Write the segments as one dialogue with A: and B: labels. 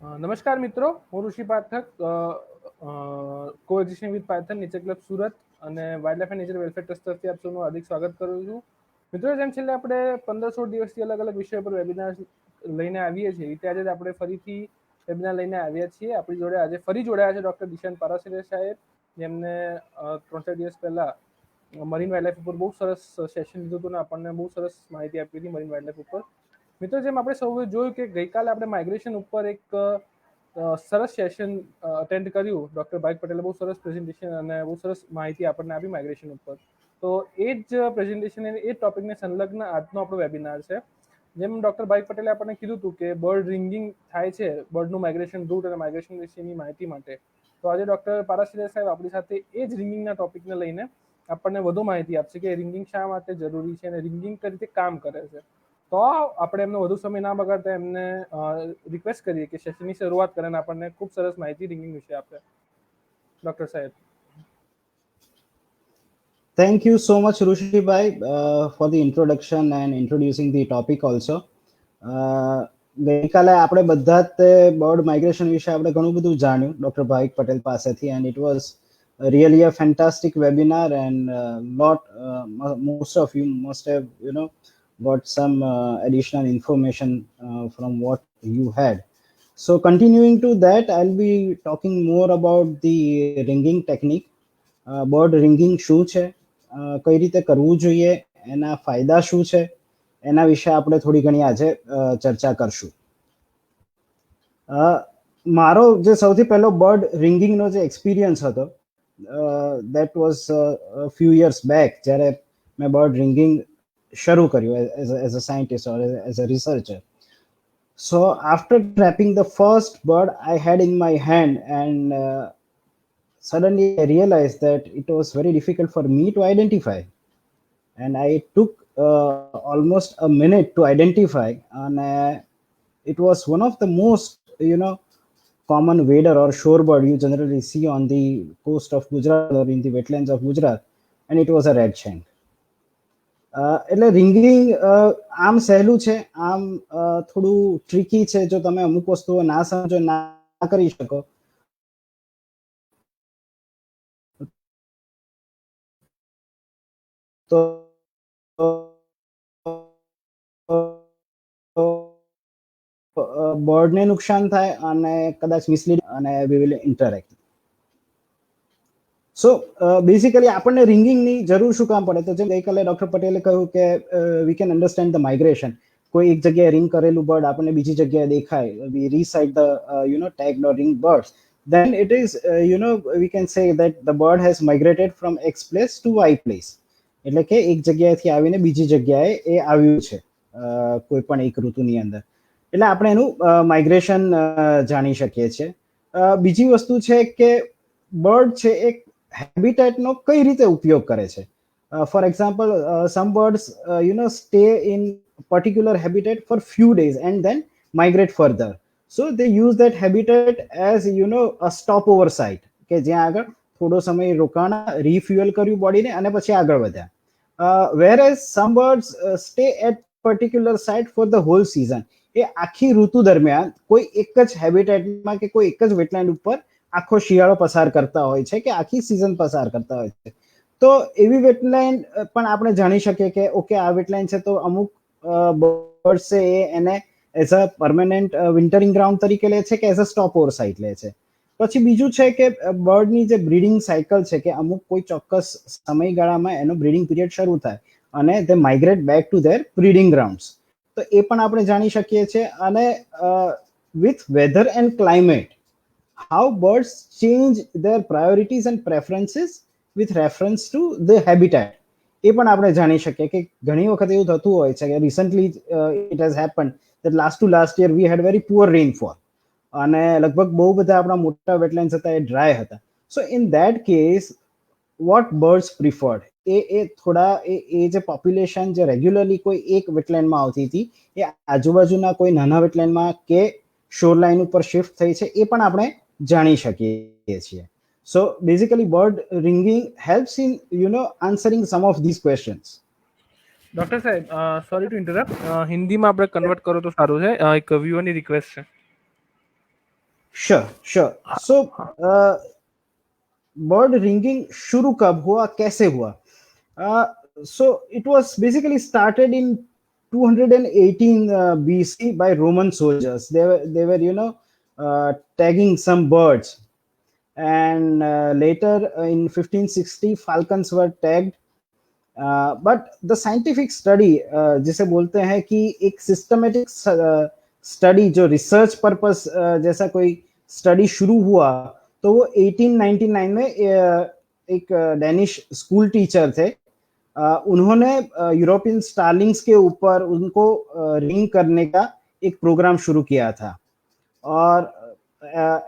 A: નમસ્કાર મિત્રો, હું Rishi Pathak, coexisting with python nature club Surat અને wildlife and nature welfare trust તરફથી આપ સૌનું હાર્દિક સ્વાગત કરું છું. મિત્રો, જેમ છેલ્લે આપણે 15-16 દિવસથી અલગ અલગ વિષયો પર વેબિનાર લઈને આવીએ છીએ, રીતે આજે આપણે ફરીથી વેબિનાર લઈને આવ્યા છીએ. આપણી જોડે આજે ફરી જોડાયા છે ડૉક્ટર દિશાન પારાસરે સાહેબ, જેમને 3-4 દિવસ પહેલા મરીન વાઇલ્ડ લાઇફ ઉપર બહુ સરસ સેશન લીધું હતું અને આપણને બહુ સરસ માહિતી આપી હતી મરીન વાઇલ્ડ લાઇફ ઉપર. મિત્રો, જેમ આપણે સૌએ જોયું કે ગઈકાલે આપણે માઇગ્રેશન ઉપર એક સરસ સેશન અટેન્ડ કર્યું. ડૉક્ટર ભાવિક પટેલે બહુ સરસ પ્રેઝન્ટેશન અને બહુ સરસ માહિતી આપણને આપી માઇગ્રેશન ઉપર. તો એ જ પ્રેઝન્ટેશન એ જ ટોપિકને સંલગ્ન આજનો આપણો વેબિનાર છે. જેમ ડૉક્ટર ભાવિક પટેલે આપણને કીધું હતું કે બર્ડ રિંગિંગ થાય છે, બર્ડનું માઇગ્રેશન રૂટ અને માઇગ્રેશન વિશેની માહિતી માટે. તો આજે ડૉક્ટર પારાસરે સાહેબ આપણી સાથે એ જ રિંગિંગના ટોપિકને લઈને આપણને વધુ માહિતી આપશે કે રિંગિંગ શા માટે જરૂરી છે અને રિંગિંગ કઈ રીતે કામ કરે છે. તો આપણે એમનો વધુ સમય ના બગાડતા એમને રિક્વેસ્ટ કરીએ કે સેશનની શરૂઆત કરે અને આપણને ખૂબ સરસ માહિતી રિંગિંગ વિશે આપે. ડૉક્ટર સાહેબ.
B: Thank you so much, Rushi Bhai, for the introduction and introducing the topic also. ગઈકાલે આપણે બધા જ બર્ડ માઇગ્રેશન વિશે આપણે ઘણું બધું જાણ્યું ડોક્ટર ભાવિક પટેલ પાસેથી, and it was really a fantastic webinar, and most of you must have got some additional information from what you had. So continuing to that, I'll be talking more about the ringing technique. Bird ringing શું છે, કઈ રીતે કરવું જોઈએ, એના ફાયદા શું છે, એના વિશે આપણે થોડી ઘણી આજે ચર્ચા કરશું. મારો જે સૌથી પહેલો બર્ડ રિંગિંગનો જે એક્સપિરિયન્સ હતો, that was a few years back, જ્યારે મેં બર્ડ રિંગિંગ શરૂ કર્યું as a scientist or as a researcher. So after trapping the first bird I had in my hand, and suddenly I realized that it was very difficult for me to identify, and I took almost a minute to identify, and it was one of the most common wader or shorebird you generally see on the coast of Gujarat or in the wetlands of Gujarat, and it was a red shank. એટલે ringing આમ સહેલું છે, આમ થોડું tricky છે. જો તમે અમુક વસ્તુઓ ના સમજો, ના કરી શકો, તો બર્ડને નુકસાન થાય અને કદાચ મિસલીડ અને we will interact. So basically આપણને રિંગિંગની જરૂર શું કામ પડે? તો જેમ ગઈકાલે ડોક્ટર પટેલે કહ્યું કે we can understand the migration. કોઈ એક જગ્યાએ રિંગ કરેલું બર્ડ આપણને બીજી જગ્યાએ દેખાય, વી રીસાઇટ the tagged or ringed birds, then it is we can say that the bird has migrated from X place to Y place. એટલે કે એક જગ્યાએથી આવીને બીજી જગ્યાએ એ આવ્યું છે કોઈ પણ એક ઋતુની અંદર. એટલે આપણે એનું માઇગ્રેશન જાણી શકીએ છીએ. બીજી વસ્તુ છે કે બર્ડ છે એક હેબિટેટનો કઈ રીતે ઉપયોગ કરે છે. For example, some birds stay in particular habitat for few days and then migrate further. So they use that habitat as a stopover site, કે જ્યાં આગળ થોડો સમય રોકાણા, રિફ્યુઅલ કર્યું બોડીને અને પછી આગળ વધ્યા. whereas some birds stay at particular site for the whole season. એ આખી ઋતુ દરમિયાન કોઈ એક જ હેબિટેટમાં કે કોઈ એક જ વેટલેન્ડ ઉપર આખો શિયાળો પસાર કરતા હોય છે, કે આખી સિઝન પસાર કરતા હોય છે. તો એવી વેટલેન્ડ પણ આપણે જાણી શકીએ કે ઓકે, આ વેટલેન્ડ છે તો અમુક બર્ડ્સ છે એને એઝ અ પરમેનન્ટ વિન્ટરિંગ ગ્રાઉન્ડ તરીકે લે છે કે as a stop over site લે છે. પછી બીજું છે કે બર્ડની જે બ્રીડિંગ સાયકલ છે, કે અમુક કોઈ ચોક્કસ સમયગાળામાં એનો બ્રીડિંગ પીરિયડ શરૂ થાય અને તે migrate back to their breeding grounds. તો એ પણ આપણે જાણી શકીએ છીએ. અને with weather and climate, how birds change their priorities and preferences with reference to the habitat, એ પણ આપણે જાણી શકીએ. કે ઘણી વખત એવું થતું હોય છે કે recently it has happened that last to last year we had very poor rainfall, અને લગભગ બહુ બધા આપણા મોટા વેટલેન્ડ્સ હતા એ ડ્રાય હતા. સો in that case what birds preferred, એ થોડા એ જે પોપ્યુલેશન જે રેગ્યુલરલી કોઈ એક વેટલેન્ડમાં આવતી હતી એ આજુબાજુના કોઈ નાના વેટલેન્ડમાં કે શોરલાઇન ઉપર શિફ્ટ થઈ છે, એ પણ આપણે જાણી શકીએ છીએ. So basically bird ringing helps in answering some of these questions.
A: Doctor સાહેબ, સોરી ટુ ઇન્ટરપ્ટ, હિન્દીમાં આપણે કન્વર્ટ કરો તો સારું છે. એક વ્યુઅરની રિક્વેસ્ટ છે.
B: श्योर सो बर्ड रिंगिंग शुरू कब हुआ, कैसे हुआ? So it was basically started in 218 BC by Roman soldiers. They were tagging some birds, and later in 1560 falcons were tagged. But the scientific study जिसे बोलते हैं कि एक सिस्टमेटिक स्टडी जो रिसर्च पर्पस जैसा कोई स्टडी शुरू हुआ, तो वो 1899 में एक डेनिश स्कूल टीचर थे, उन्होंने यूरोपियन स्टार्लिंग्स के ऊपर उनको रिंग करने का एक प्रोग्राम शुरू किया था, और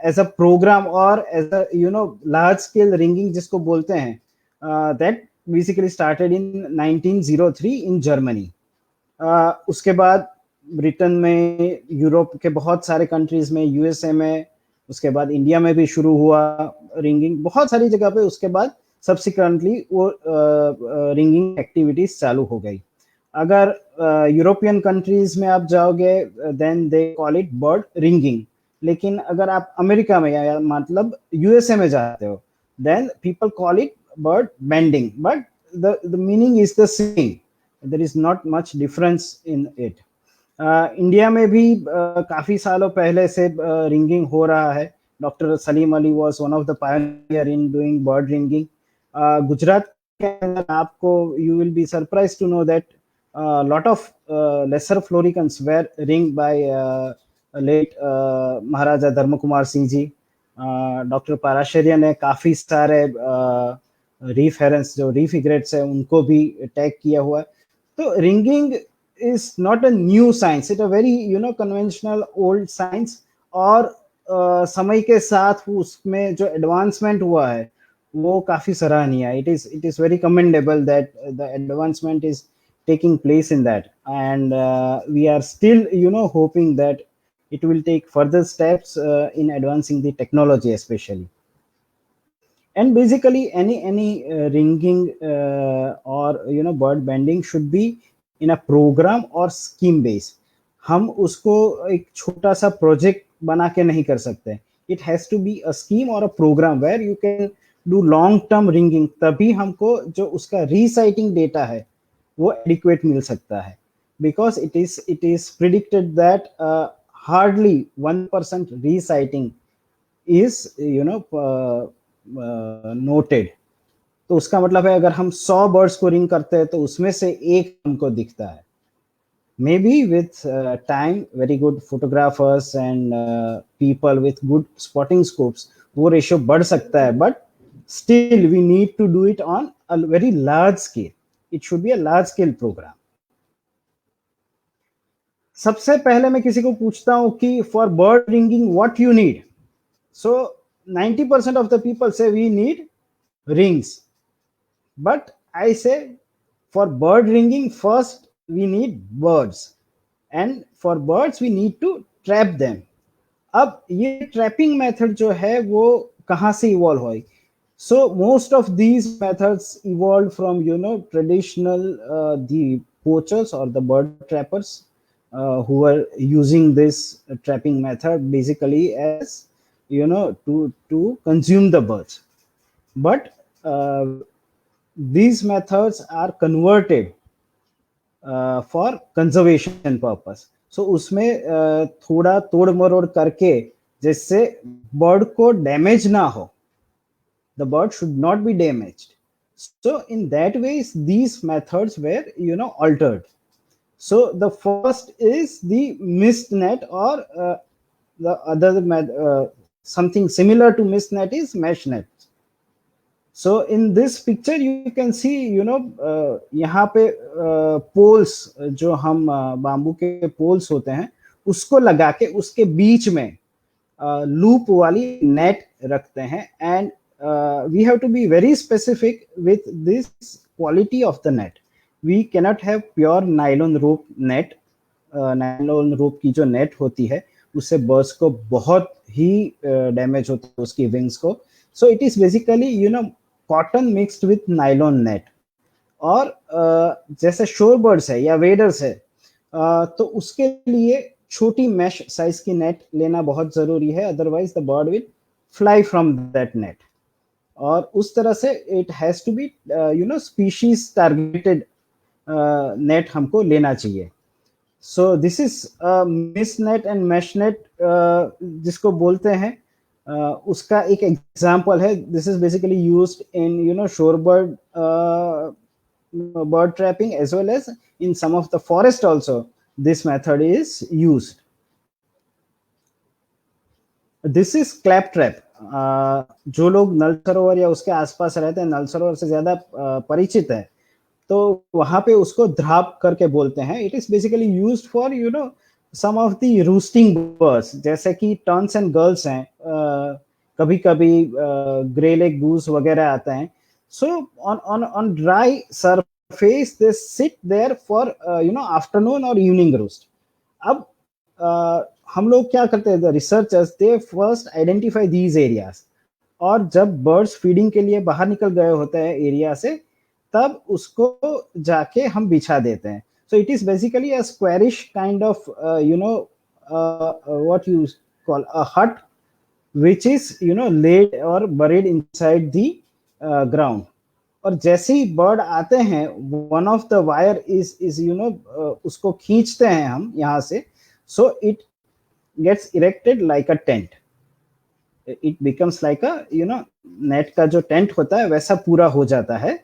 B: एज अ प्रोग्राम और as a large scale ringing जिसको बोलते हैं, that basically started in 1903 in Germany. उसके बाद ब्रिटेन में, यूरोप के बहुत सारे कंट्रीज में, यूएसए में, उसके बाद इंडिया में भी शुरू हुआ रिंगिंग बहुत सारी जगह पे। उसके बाद सब्सिक्वेंटली वो रिंगिंग एक्टिविटीज चालू हो गई। अगर यूरोपियन कंट्रीज में आप जाओगे then they call it bird ringing, लेकिन अगर आप अमेरिका में या मतलब यूएसए में जाते हो then people call it bird bending, but the meaning is the same. There is not much difference in it. India में भी काफी सालों पहले से रिंगिंग हो रहा है। Doctor Salim Ali was one of the pioneer in doing bird ringing. Gujarat के अंदर आपको you will be surprise to know that lot of lesser floricans were ring by late Maharaja Dharm Kumar Singh ji. Doctor Parasharya ने काफी सारे रीफ हेरन्स जो रीफ इग्रेट्स है उनको भी टैग किया हुआ है। तो ringing is not a new science, it a very conventional old science, और समय के साथ उसमें जो एडवांसमेंट हुआ है वो काफी सराहनीय है। It is very commendable that the advancement is taking place in that, and we are still hoping that it will take further steps in advancing the technology especially. And basically any ringing or bird bending should be in a program or scheme base. हम उसको एक छोटा सा project बना के नहीं कर सकते। It has to be a scheme और a program where you can do long term ringing, तभी हमको जो उसका रीसाइटिंग डेटा है वो एडिक्वेट मिल सकता है, because it is predicted that hardly 1% resighting is noted. तो उसका मतलब है अगर हम 100 बर्ड्स को रिंग करते हैं तो उसमें से एक हमको दिखता है। Maybe with time very good photographers and people with good spotting scopes वो रेशियो बढ़ सकता है, but still we need to do it on a very large scale. It should be a large scale program. सबसे पहले मैं किसी को पूछता हूं कि for bird ringing what you need, so 90% of the people say we need rings, but I say for bird ringing first we need birds, and for birds we need to trap them. अब ये trapping method जो है वो कहाँ से evolve हुई? So most of these methods evolved from traditional the poachers or the bird trappers who were using this trapping method basically as to consume the birds, but these methods are converted for conservation purpose. So उसमें थोड़ा तोड़ मरोड़ करके जिससे bird को damage ना हो, the bird should not be damaged. So in that ways these methods were altered. So the first is the mist net, or the other something similar to mist net is mesh net. So in this picture you can see यहाँ पे poles जो हम bamboo के poles होते हैं उसको लगा के उसके बीच में लूप वाली नेट रखते हैं, and we have to be very specific with this quality of the net. We cannot have pure nylon rope net. Nylon rope की जो नेट होती है उससे बर्ड्स को बहुत ही डैमेज होता है उसकी विंग्स को। सो it is basically cotton mixed with nylon net. और जैसे शोर बर्ड्स है या वेडर्स है तो उसके लिए छोटी मैश साइज की नेट लेना बहुत जरूरी है, otherwise the bird will fly from that net. और उस तरह से it has to be species targeted net हमको लेना चाहिए। So this is mist net and mesh net जिसको बोलते हैं, उसका एक एग्जांपल है। This is basically used in shorebird bird trapping, as well as in some of the forest also this method is used. This is clap trap. जो लोग नल सरोवर या उसके आसपास रहते हैं, नल सरोवर से ज्यादा परिचित है, तो वहां पे उसको ध्राप करके बोलते हैं। It is basically used for some of the roosting birds, जैसे कि टर्न्स एंड गर्ल्स हैं, कभी कभी ग्रे लेग गूस वगैरह आते हैं। So on on dry surface they sit there for afternoon और इवनिंग रोस्ट। अब हम लोग क्या करते हैं, the researchers they first identify these areas, और जब बर्ड्स फीडिंग के लिए बाहर निकल गए होते हैं एरिया से, तब उसको जाके हम बिछा देते हैं। So it is basically a squarish kind of what you call a hut, which is laid or buried inside the ground। और जैसे ही बर्ड आते हैं, one of the wire is उसको खींचते हैं हम यहाँ से, so it gets erected like a tent. It becomes like a net का जो टेंट होता है वैसा पूरा हो जाता है,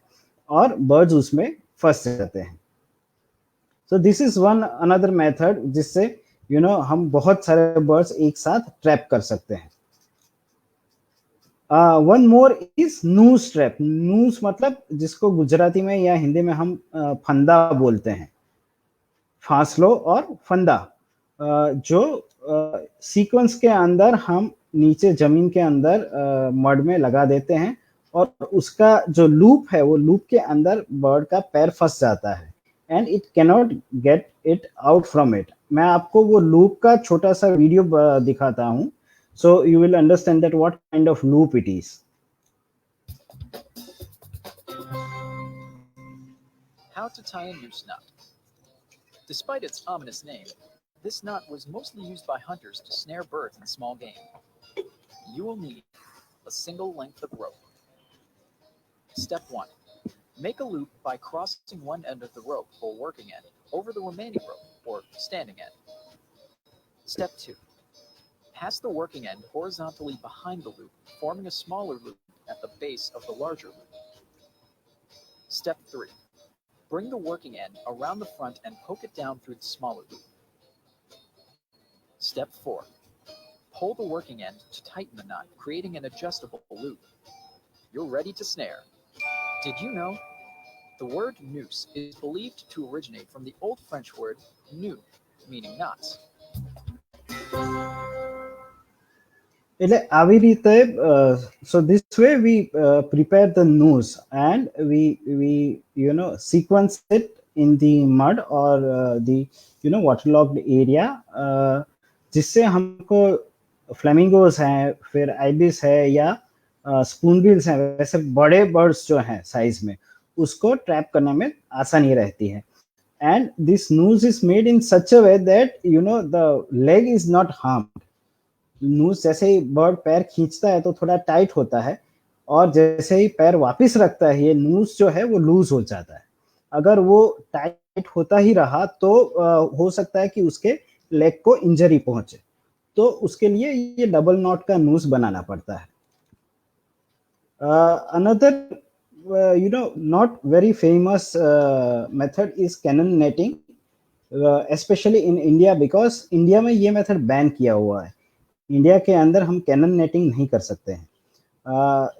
B: और बर्ड्स उसमें फंस जाते हैं। सो this is one another method जिससे हम बहुत सारे बर्ड्स एक साथ ट्रैप कर सकते हैं। One more is noose trap. Noose मतलब जिसको गुजराती में या हिंदी में हम फंदा बोलते हैं। फांसलो और फंदा, जो सीक्वेंस के अंदर हम नीचे जमीन के अंदर मड में लगा देते हैं, और उसका जो लूप है, वो लूप के अंदर बर्ड का पैर फंस जाता है, and it cannot get it out from it. मैं आपको वो लूप का छोटा सा वीडियो दिखाता हूँ, so you will understand that what kind of loop it is.
C: How to tie a noose knot. Despite its ominous name, this knot was mostly used by hunters to snare birds and small game. You will need a single length of rope. Step 1. Make a loop by crossing one end of the rope or working end over the remaining rope or standing end. Step 2. Pass the working end horizontally behind the loop, forming a smaller loop at the base of the larger loop. Step 3. Bring the working end around the front and poke it down through the smaller loop. Step 4. Pull the working end to tighten the knot, creating an adjustable loop. You're ready to snare. Did you know? The word noose is believed to originate from the Old French word nœud, meaning knots.
B: એટલે આવી રીતે so this way we prepare the noose, and we sequence it in the mud or the waterlogged area, जिससे हमको flamingos हैं, फिर ibis है, या स्पूनबिल्स हैं, वैसे बड़े बर्ड्स जो हैं साइज में, उसको ट्रैप करने में आसानी रहती है। And this noose is made in such a way that the leg is not harmed। नूस जैसे ही बर्ड पैर खींचता है तो थोड़ा टाइट होता है, और जैसे ही पैर वापस रखता है, ये नूस जो है वो लूज हो जाता है। अगर वो टाइट होता ही रहा तो हो सकता है कि उसके लेग को इंजरी पहुंचे, तो उसके लिए ये डबल नॉट का नूस बनाना पड़ता है। Another not very famous method is cannon netting, especially in India, because India में ये मेथड बैन किया हुआ है। इंडिया के अंदर हम कैनन नेटिंग नहीं कर सकते हैं।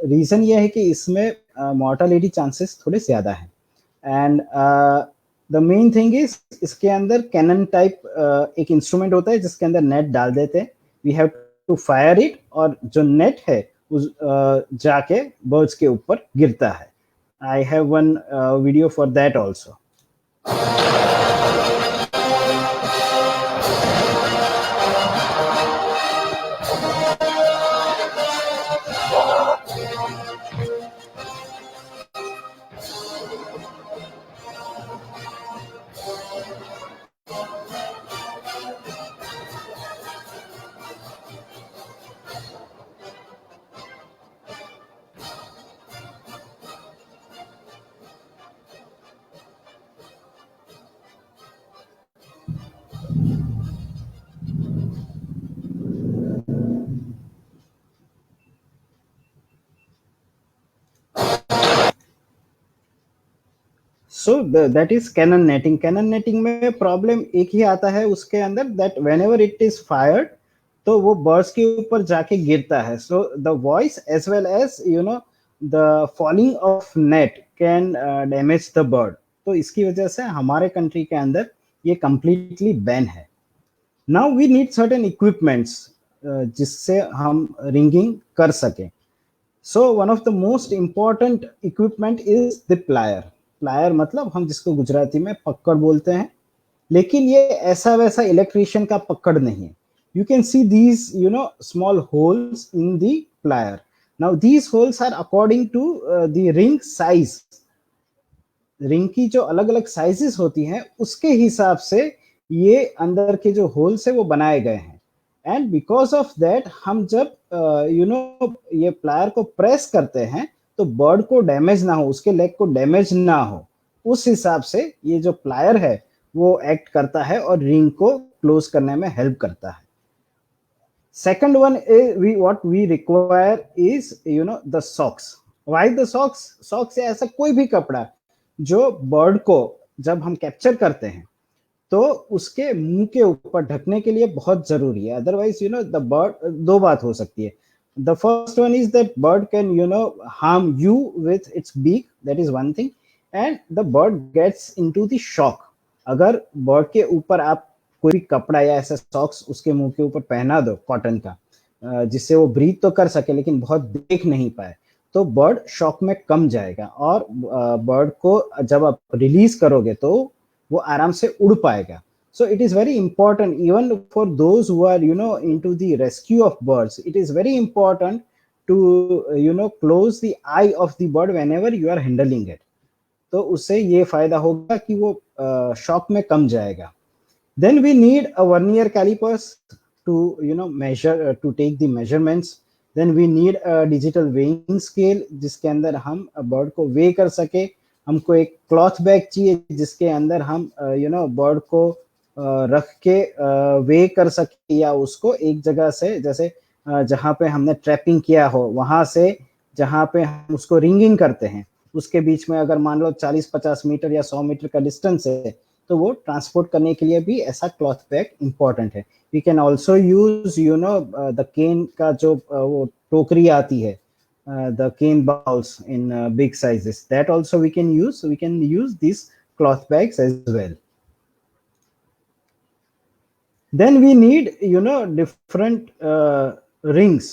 B: रीज़न ये है कि इसमें मॉर्टलिटी चांसेस थोड़े ज़्यादा हैं, and the main thing is इसके अंदर कैनन टाइप एक इंस्ट्रूमेंट होता है जिसके अंदर नेट डाल देते हैं। We have to fire it, और जो नेट है उस जाके बर्ड्स के ऊपर गिरता है। I have one video for that also. So that is cannon netting. Cannon netting में प्रॉब्लम एक ही आता है उसके अंदर, that whenever it is fired तो वो बर्ड्स के ऊपर जाके गिरता है. So the voice as well as the falling of net can damage the bird. तो इसकी वजह से हमारे कंट्री के अंदर ये कंप्लीटली बैन है. Now we need certain equipments जिससे हम रिंगिंग कर सकें. So one of the most important equipment is the plier. Plier मतलब हम जिसको गुजराती में पक्कड़ बोलते हैं, लेकिन ये ऐसा वैसा इलेक्ट्रिशियन का पक्कड़ नहीं है. You can see these small holes in the plier. Now these holes are according to the ring size. Ring की जो अलग अलग साइजेस होती हैं उसके हिसाब से ये अंदर के जो होल्स है वो बनाए गए हैं. एंड बिकॉज ऑफ दैट हम जब ये प्लायर को प्रेस करते हैं तो बर्ड को डैमेज ना हो, उसके लेग को डैमेज ना हो, उस हिसाब से ये जो प्लायर है वो एक्ट करता है और रिंग को क्लोज करने में हेल्प करता है. Second one is what we require is the socks. Why the socks? Socks है ऐसा कोई भी कपड़ा जो बर्ड को जब हम कैप्चर करते हैं तो उसके मुंह के ऊपर ढकने के लिए बहुत जरूरी है. अदरवाइज द बर्ड, दो बात हो सकती है. The first one is that bird can harm you with its beak, that is one thing. And the bird gets into the shock. अगर बर्ड के ऊपर आप कोई कपड़ा या ऐसा सॉक्स उसके मुंह के ऊपर पहना दो कॉटन का, जिससे वो ब्रीथ तो कर सके लेकिन बहुत देख नहीं पाए, तो बर्ड शॉक में कम जाएगा और बर्ड को जब आप रिलीज करोगे तो वो आराम से उड़ पाएगा. So it is very important even for those who are into the rescue of birds. It is very important to close the eye of the bird whenever you are handling it. तो उससे ये फायदा होगा कि वो shock में कम जाएगा. Then we need a vernier calipers to measure, to take the measurements. Then we need a digital weighing scale जिसके अंदर हम बर्ड को वे कर सके. हमको एक क्लॉथ बैग चाहिए जिसके अंदर हम बर्ड को रख के वे कर सके, या उसको एक जगह से, जैसे जहाँ पे हमने ट्रैपिंग किया हो वहां से जहाँ पे हम उसको रिंगिंग करते हैं उसके बीच में अगर मान लो 40-50 मीटर या 100 मीटर का डिस्टेंस है तो वो ट्रांसपोर्ट करने के लिए भी ऐसा क्लॉथ बैग इंपॉर्टेंट है. We can also use the cane का जो वो टोकरी आती है, the cane bowls in big sizes, that also we can use this cloth bags as well. Then we need different rings.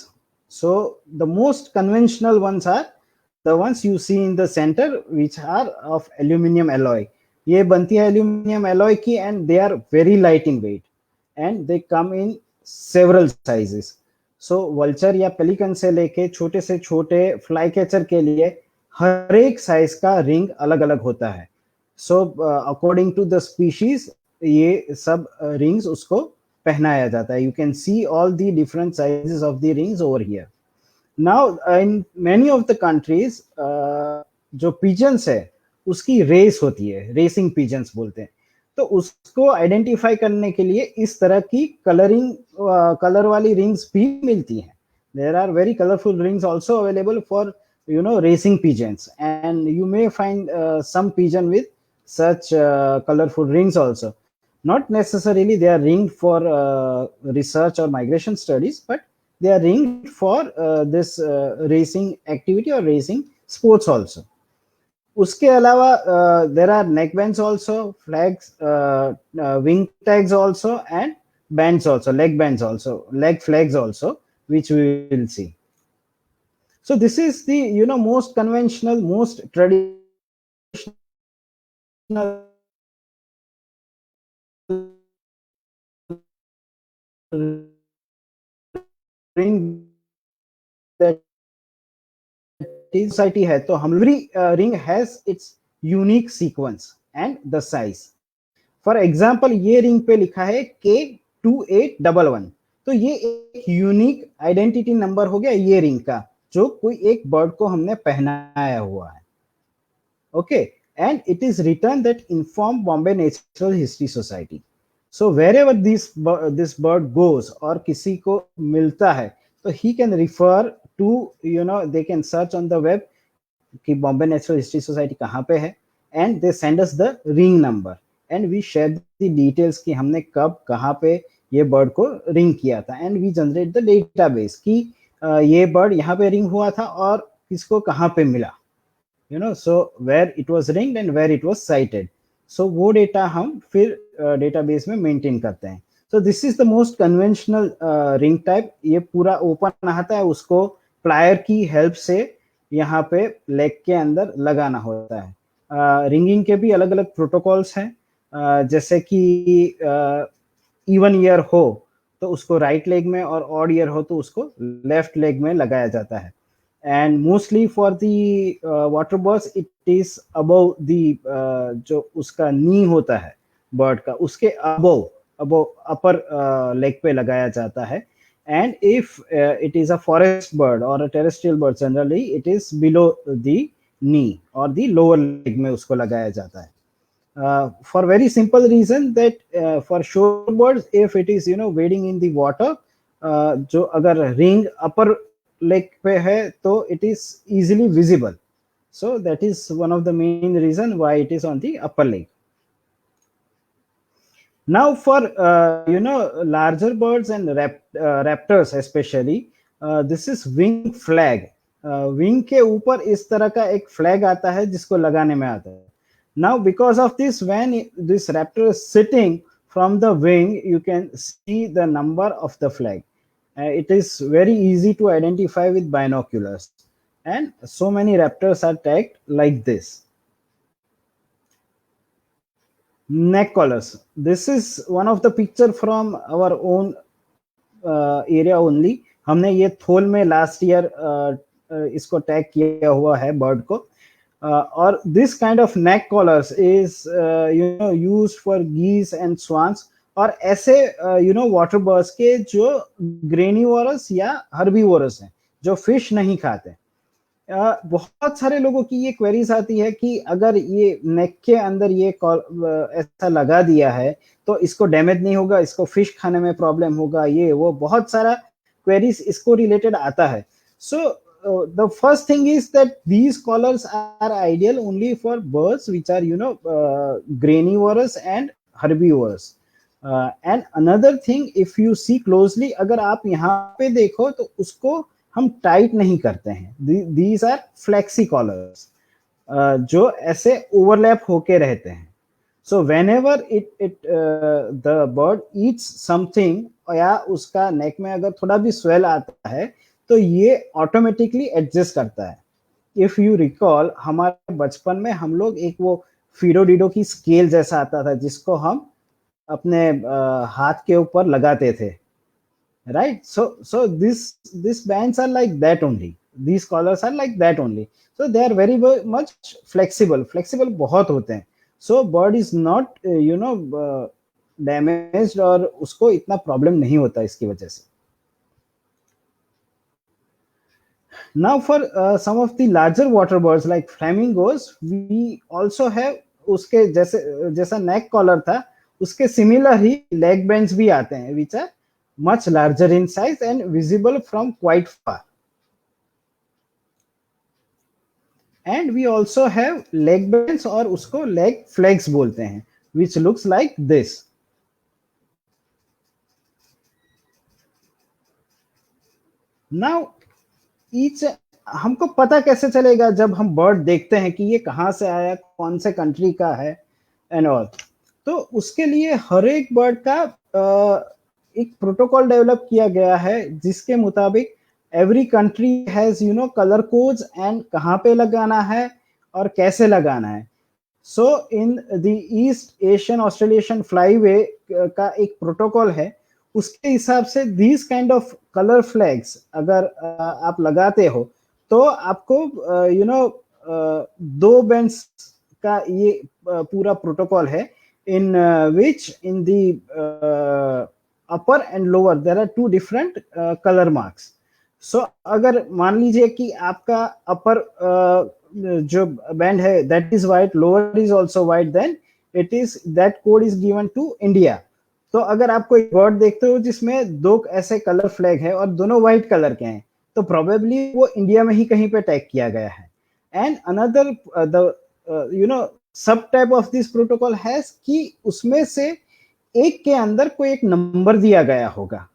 B: So the most conventional ones are the ones you see in the center, which are of aluminum alloy. ये बनती है aluminum alloy की, and they are very light in weight and they come in several sizes. So vulture या pelican से लेके छोटे से छोटे fly catcher के लिए हर एक साइज का रिंग अलग अलग होता है. So according to the species ये सब रिंग्स उसको पहनाया जाता है. You can see all the different sizes of the rings over here. Now in many of the countries जो pigeons है उसकी रेस होती है, रेसिंग पिजन्स बोलते हैं. तो उसको आइडेंटिफाई करने के लिए इस तरह की कलर वाली रिंग्स भी मिलती हैं. There are very colourful rings also available for racing pigeons, and you may find some pigeon with such colorful rings also. Not necessarily they are ringed for research or migration studies, but they are ringed for this racing activity or racing sports also. उसके अलावा there are neck bands also, flags, wing tags also, and bands also, leg bands also, leg flags also, which we will see. So this is the most conventional, most traditional ring that society है. तो हम every ring has its unique sequence and the size. For example ये ring पे लिखा है K2811, तो ये एक यूनिक आइडेंटिटी नंबर हो गया ये रिंग का, जो कोई एक बर्ड को हमने पहनाया हुआ है. Okay, and it is written that inform Bombay Natural History Society. So wherever this bird goes और किसी को मिलता है तो he can refer to they can search on the web कि Bombay Natural History Society कहाँ पे है, and they send us the ring number and we share the details कि हमने कब कहाँ पे ये बर्ड को रिंग किया था and we generate the database कि ये बर्ड यहाँ पे रिंग हुआ था और किसको कहाँ पे मिला, you know, so where it was ringed and where it was sighted. So वो डेटा हम फिर डेटाबेस में मेंटेन करते हैं. So this is the most conventional ring type. ये पूरा ओपन आता है, उसको प्लायर की हेल्प से यहाँ पे लेग के अंदर लगाना होता है. रिंगिंग के भी अलग अलग प्रोटोकॉल्स हैं, जैसे कि इवन ईयर हो तो उसको राइट लेग में और ऑड ईयर हो तो उसको लेफ्ट लेग में लगाया जाता है. And mostly for the water birds it is above the जो उसका नी होता है बर्ड का, उसके above upper leg पे लगाया जाता है. And if it is a forest bird or a terrestrial bird, generally it is below the knee or the lower leg में उसको लगाया जाता है. For very simple reason that for shorebirds if it is, you know, wading in the water, जो अगर ring upper leg पे है तो it is easily visible, so that is one of the main reason why it is on the upper leg. Now for you know, larger birds and raptors especially, this is wing flag. Wing के ऊपर इस तरह का एक flag आता है जिसको लगाने में आता है. Now because of this, when this raptor is sitting from the wing, you can see the number of the flag. It is very easy to identify with binoculars, and so many raptors are tagged like this. Neck collars. This is one of the picture from our own area only. हमने ये थोल में last year इसको tag किया हुआ है bird को, और this kind of neck collars is you know, used for geese and swans, और ऐसे यू नो वाटर बर्ड्स के जो ग्रेनिवोरस या हर्बीवोरस हैं, जो फिश नहीं खाते. बहुत सारे लोगों की ये क्वेरीज आती है कि अगर ये नेक के अंदर ये ऐसा लगा दिया है तो इसको डैमेज नहीं होगा, इसको फिश खाने में प्रॉब्लम होगा, ये वो बहुत सारा क्वेरीज इसको रिलेटेड आता है. सो the first thing is that these collars are ideal only for birds which are, you know, granivorous and herbivorous. And another thing, if you see closely, अगर आप यहाँ पे देखो तो उसको हम टाइट नहीं करते हैं. These are flexi collars, जो ऐसे ओवरलैप होके रहते हैं. So whenever the bird eats something, या उसका नेक में अगर थोड़ा भी स्वेल आता है तो ये ऑटोमेटिकली एडजस्ट करता है. इफ यू रिकॉल, हमारे बचपन में हम लोग एक वो फीडो डिडो की स्केल जैसा आता था जिसको हम अपने हाथ के ऊपर लगाते थे, right? So this bands are like that only, these collars are like that only, so they are very much flexible बहुत होते हैं. So bird is not you know damaged, और उसको इतना प्रॉब्लम नहीं होता इसकी वजह से. Now for some of the larger water birds like flamingos, we also have उसके जैसा neck collar था, उसके similar ही leg bands भी आते हैं which are much larger in size and visible from quite far. And we also have leg bands, और उसको leg flags बोलते हैं, which looks like this. Now each, हमको पता कैसे चलेगा जब हम बर्ड देखते हैं कि ये कहाँ से आया, कौन से कंट्री का है एंड ऑल? तो उसके लिए हर एक बर्ड का एक प्रोटोकॉल डेवलप किया गया है जिसके मुताबिक every country has you know colour codes and कहाँ पे लगाना है और कैसे लगाना है. So in the East Asian Australian flyway का एक प्रोटोकॉल है, उसके हिसाब से these kind of color flags अगर आप लगाते हो तो आपको यू नो 2 बैंड्स का ये पूरा प्रोटोकॉल है, in which in the upper and lower there are 2 different color marks. So अगर मान लीजिए कि आपका upper जो बैंड है that is white, lower is also white, then it is that code is given to India. तो अगर आप कोई बर्ड देखते हो जिसमें 2 ऐसे कलर फ्लैग है और दोनों व्हाइट कलर के हैं तो प्रोबेबली वो इंडिया में ही कहीं पे टैग किया गया है. And another the you know sub type of this protocol has कि उसमें से एक के अंदर कोई एक नंबर दिया गया होगा,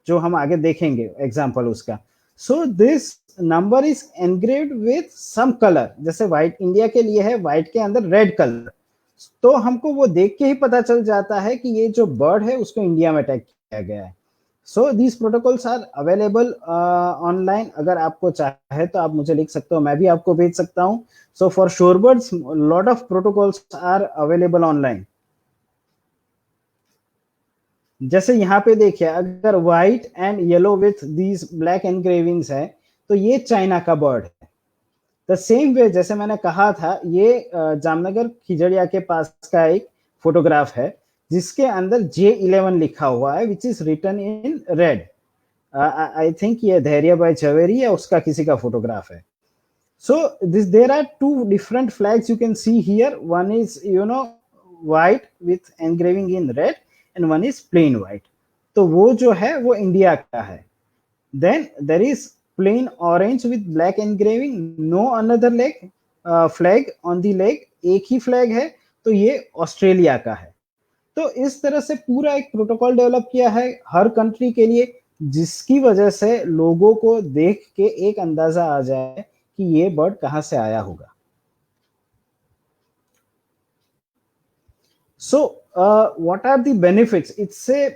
B: जो हम आगे देखेंगे एग्जांपल उसका. So this number is engraved with some colour, जैसे व्हाइट इंडिया के लिए है, व्हाइट के अंदर रेड कलर. तो हमको वो देख के ही पता चल जाता है कि ये जो बर्ड है उसको इंडिया में टैग किया गया है. So these protocols are available online. अगर आपको चाहे तो आप मुझे लिख सकते हो, मैं भी आपको भेज सकता हूँ. So for shorebirds lot of protocols are available online. जैसे यहाँ पे देखिए, अगर white and yellow with these black engravings है तो ये चाइना का बर्ड है. द सेम वे, जैसे मैंने कहा था, ये जामनगर खिजड़िया के पास का एक फोटोग्राफ है जिसके अंदर J11 लिखा हुआ है, which is written in red. I think ये धैर्य भाई झवेरी या उसका किसी का फोटोग्राफ है. So there are two different flags you can see here. One is white with engraving in red and one is plain white. तो वो जो है वो इंडिया का है. Then there is plain orange with black engraving, no another flag on the leg. एक ही flag है, तो ये ऑस्ट्रेलिया का है. तो इस तरह से पूरा एक प्रोटोकॉल डेवलप किया है हर कंट्री के लिए, जिसकी वजह से लोगों को देख के एक अंदाजा आ जाए कि ये बर्ड कहां से आया होगा. So what are the benefits, इससे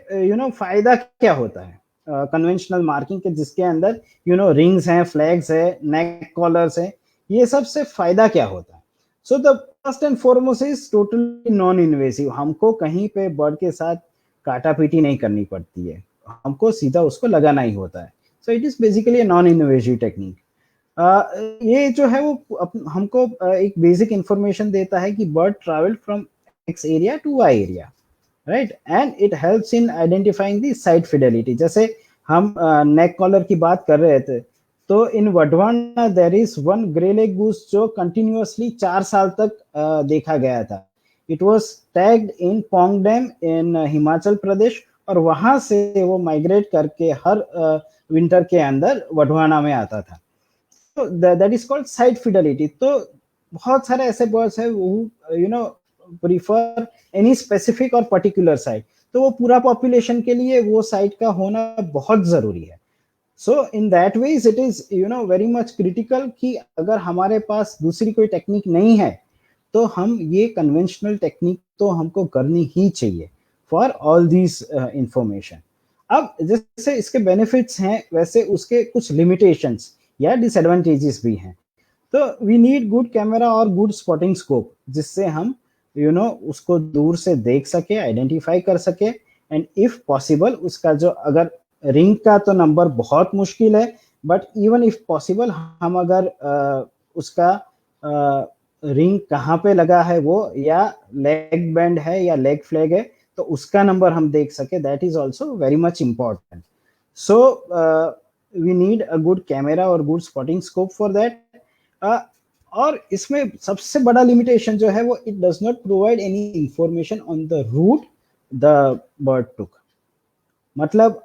B: फायदा क्या होता है कन्वेंशनल मार्किंग के, जिसके अंदर रिंग्स हैं, फ्लैग्स है, नेक कॉलर्स है, ये सब से फायदा क्या होता है. So the first and foremost is totally non invasive. हमको कहीं पे बर्ड के साथ काटा पीटी नहीं करनी पड़ती है, हमको सीधा उसको लगाना ही होता है. सो it is basically non invasive technique. ये जो है वो हमको एक बेसिक इंफॉर्मेशन देता है कि bird travel from X area to Y area, right, and it helps in identifying the site fidelity. जैसे हम नेक कॉलर की बात कर रहे थे, तो in Wadhwana there is one greylag goose जो कंटिन्यूअसली 4 साल तक देखा गया था. It was tagged in Pong dam in Himachal Pradesh, और वहां से वो माइग्रेट करके हर विंटर के अंदर वडवाना में आता था. तो that is called site Fidelity. तो बहुत सारे ऐसे बर्ड्स है वो प्रीफर एनी स्पेसिफिक और पर्टिकुलर साइट, तो वो पूरा पॉपुलेशन के लिए वो साइट का होना बहुत जरूरी है. So in that ways it is very much critical कि अगर हमारे पास दूसरी कोई टेक्निक नहीं है तो हम ये कन्वेंशनल टेक्निक तो हमको करनी ही चाहिए फॉर ऑल दीज इंफॉर्मेशन. अब जैसे इसके बेनिफिट्स हैं, वैसे उसके कुछ लिमिटेशंस या डिसएडवांटेजेस भी हैं. तो वी नीड गुड कैमरा और गुड स्पॉटिंग स्कोप, जिससे हम उसको दूर से देख सके, आइडेंटिफाई कर सके, एंड इफ पॉसिबल उसका जो, अगर रिंग का तो नंबर बहुत मुश्किल है, बट इवन इफ पॉसिबल हम अगर उसका रिंग कहाँ पे लगा है वो, या लेग बैंड है या लेग फ्लैग है, तो उसका नंबर हम देख सके, that is also very much important. So we need a good camera or good spotting scope for that. और इसमें सबसे बड़ा लिमिटेशन जो है वो, it does not provide any information on the route the bird took. मतलब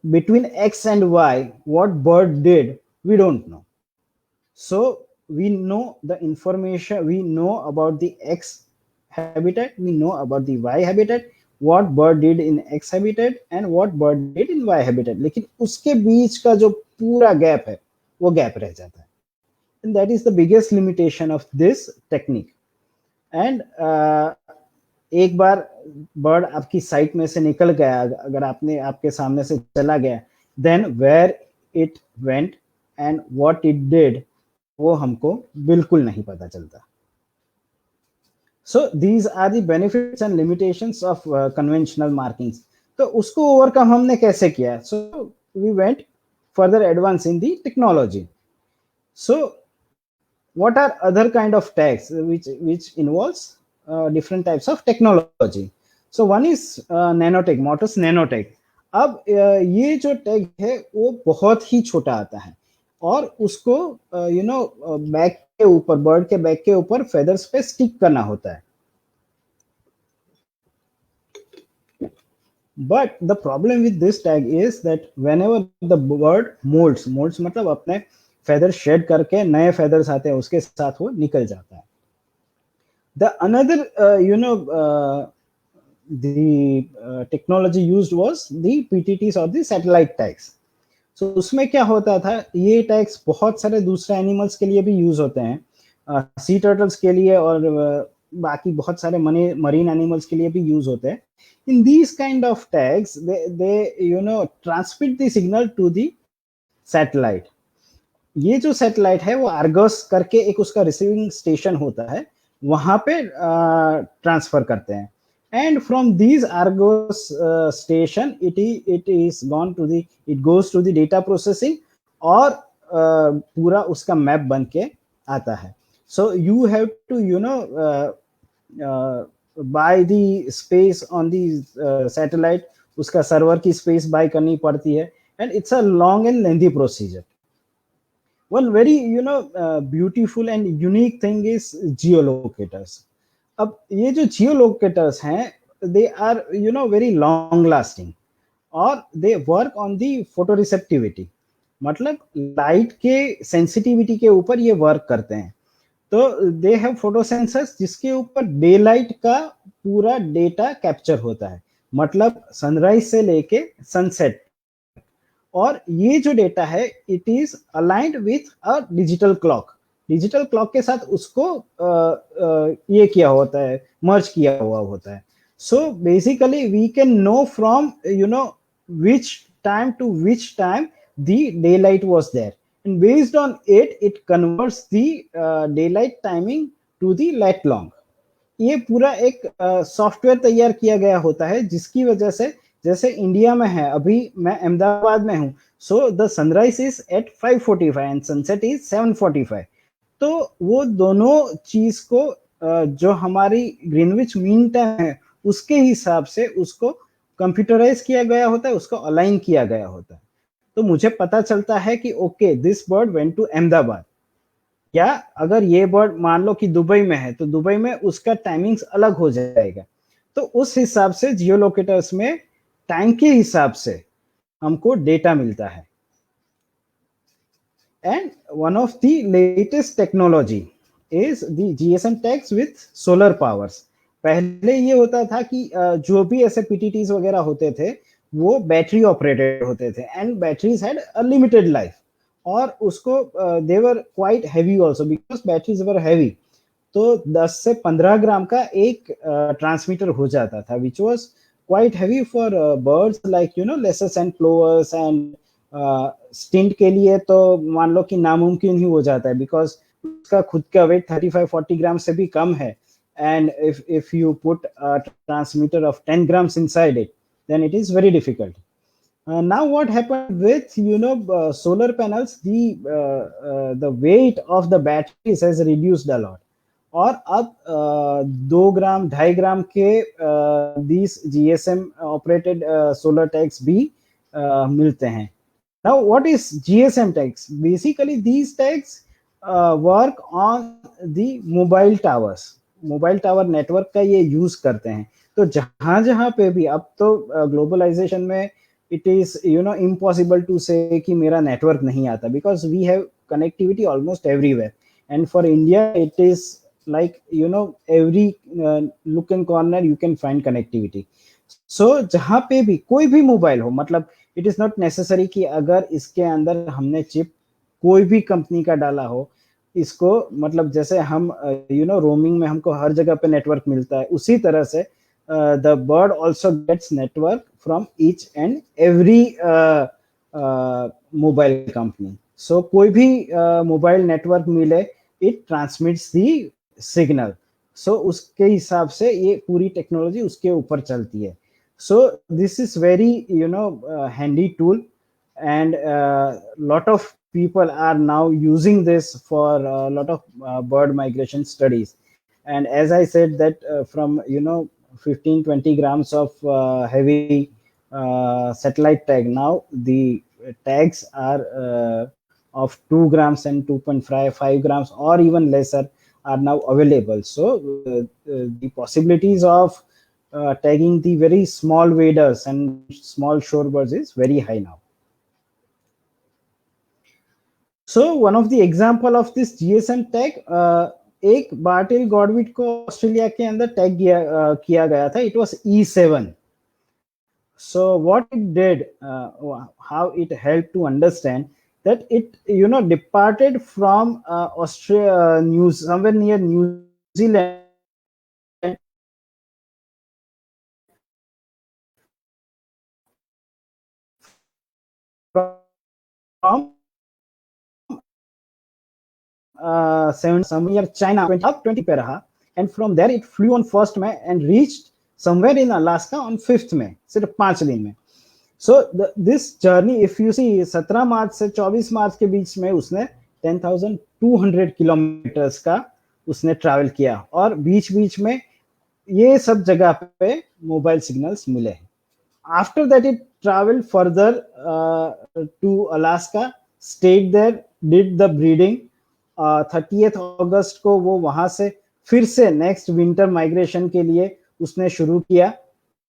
B: between X and Y, what bird did, we don't know. So we know the information, we know about the X habitat, we know about the Y habitat, what bird did in X habitat and what bird did in Y habitat. लेकिन उसके बीच का जो पूरा gap है वो gap रह जाता है. And that is the biggest limitation of this technique. And एक बार बर्ड आपकी साइट में से निकल गया, अगर आपके सामने से चला गया, then where it went and what it did, वो हमको बिल्कुल नहीं पता चलता. So these are the benefits and limitations of conventional markings. तो उसको ओवरकम हमने कैसे किया? So we went further advance in the technology. So what are other kind of tags which involves different types of technology? So one is nanotag, Motus nanotag. अब ये जो tag है वो बहुत ही छोटा आता है, और उसको बैक के ऊपर, बर्ड के बैक के ऊपर फेदर्स पे स्टिक करना होता है. But the problem with this tag is that whenever the bird molts मतलब अपने फेदर शेड करके नए फेदर्स आते हैं उसके साथ वो निकल जाता है. The another the technology used was the PTTs or the satellite tags. So उसमें क्या होता था, ये टैग्स बहुत सारे दूसरे एनिमल्स के लिए भी यूज होते हैं, सी टर्टल्स के लिए और बाकी बहुत सारे मरीन एनिमल्स के लिए भी यूज होते हैं. In these kind of tags they transmit the signal to the satellite. ये जो सैटेलाइट है वो आर्गस करके एक उसका रिसीविंग स्टेशन होता है, वहां पे ट्रांसफर करते हैं. And from these Argos station, it goes to the data processing और पूरा उसका मैप बन के आता है. So you have to buy the space on the satellite, उसका सर्वर की स्पेस बाय करनी पड़ती है, and it's a long and lengthy procedure. One very beautiful and unique thing is geolocators. अब ये जो जियोलोकेटर्स हैं, they are very long lasting और they work on the photo receptivity, मतलब लाइट के सेंसिटिविटी के ऊपर ये वर्क करते हैं. तो दे हैव फोटो सेंसर्स जिसके ऊपर डे लाइट का पूरा डेटा कैप्चर होता है, मतलब सनराइज से लेके सनसेट. और ये जो डेटा है it is aligned with a digital clock. Digital clock के साथ उसको ये किया होता है, मर्ज किया हुआ होता है. So basically we can know from which time to which time the daylight was there, and based on it converts the daylight timing to the lat long. ये पूरा एक सॉफ्टवेयर तैयार किया गया होता है जिसकी वजह से, जैसे इंडिया में है, अभी मैं अहमदाबाद में हूं, so the sunrise is at 5:45 and sunset is 7:45. तो वो दोनों चीज को जो हमारी ग्रीनविच मीन टाइम है उसके हिसाब से उसको कंप्यूटराइज किया गया होता है, उसको अलाइन किया गया होता है. तो मुझे पता चलता है कि okay this bird went to Ahmedabad. या अगर ये बर्ड मान लो कि दुबई में है तो दुबई में उसका टाइमिंग्स अलग हो जाएगा. तो उस हिसाब से जियोलोकेटर्स में टाइम के हिसाब से हमको डेटा मिलता है. And one of the latest technology is the GSM tags with solar powers. पहले ये होता था कि जो भी ऐसे PTTs वगैरह होते थे वो बैटरी ऑपरेटेड होते थे, and batteries had a limited life, और उसको they were quite heavy also because batteries were heavy. तो 10 से 15 ग्राम का एक ट्रांसमीटर हो जाता था, which was quite heavy for birds like lesser sand plovers and stint के लिए तो मान लो कि नामुमकिन ही हो जाता है, बिकॉज उसका खुद का वेट 35-40 ग्राम से भी कम है. And if you put a transmitter of 10 grams inside it, then it is very difficult. Now what happened with solar panels, the weight of the batteries has reduced a lot. और अब 2 ग्राम 2.5 ग्राम के these GSM operated solar tags भी मिलते हैं. Now, what is GSM tags? Basically, these tags work on the mobile towers. Mobile tower network का ये use करते हैं. तो जहां जहां पे भी, अब तो ग्लोबलाइजेशन में इट इज इम्पॉसिबल टू से कि मेरा नेटवर्क नहीं आता, because we have connectivity almost everywhere. And for India it is like every look and corner you can find connectivity. So जहां पे भी कोई भी मोबाइल हो, मतलब इट इज नॉट नेसेसरी कि अगर इसके अंदर हमने चिप कोई भी कंपनी का डाला हो, इसको मतलब जैसे हम रोमिंग में हमको हर जगह पे नेटवर्क मिलता है, उसी तरह से the bird also gets network from each and every mobile company. So कोई भी मोबाइल नेटवर्क मिले, it transmits the signal. So उसके हिसाब से ये पूरी टेक्नोलॉजी उसके ऊपर चलती है. So this is very handy tool, and lot of people are now using this for a lot of bird migration studies. And as I said that from 15-20 grams of heavy satellite tag, now the tags are of 2 grams and 2.5 grams or even lesser are now available. So the possibilities of tagging the very small waders and small shorebirds is very high now. So one of the example of this GSM tag एक बार्टिल गॉडविट को Australia के अंदर tag किया गया था. It was E7. So what it did, how it helped to understand that it departed from Australia, somewhere near New Zealand, from somewhere China, up 20 पे रहा, and from there it flew on 1st May and reached somewhere in Alaska on 5th May, सिर्फ 5 दिन में. So this journey, if you see, 17 मार्च से 24 मार्च के बीच में उसने 10,200 किलोमीटर्स का उसने ट्रैवल किया, और बीच बीच में ये सब जगह पे मोबाइल सिग्नल्स मिले. After that it traveled further to Alaska, stayed there, did the breeding. 30th अगस्त को वो वहां से फिर से नेक्स्ट विंटर माइग्रेशन के लिए उसने शुरू किया.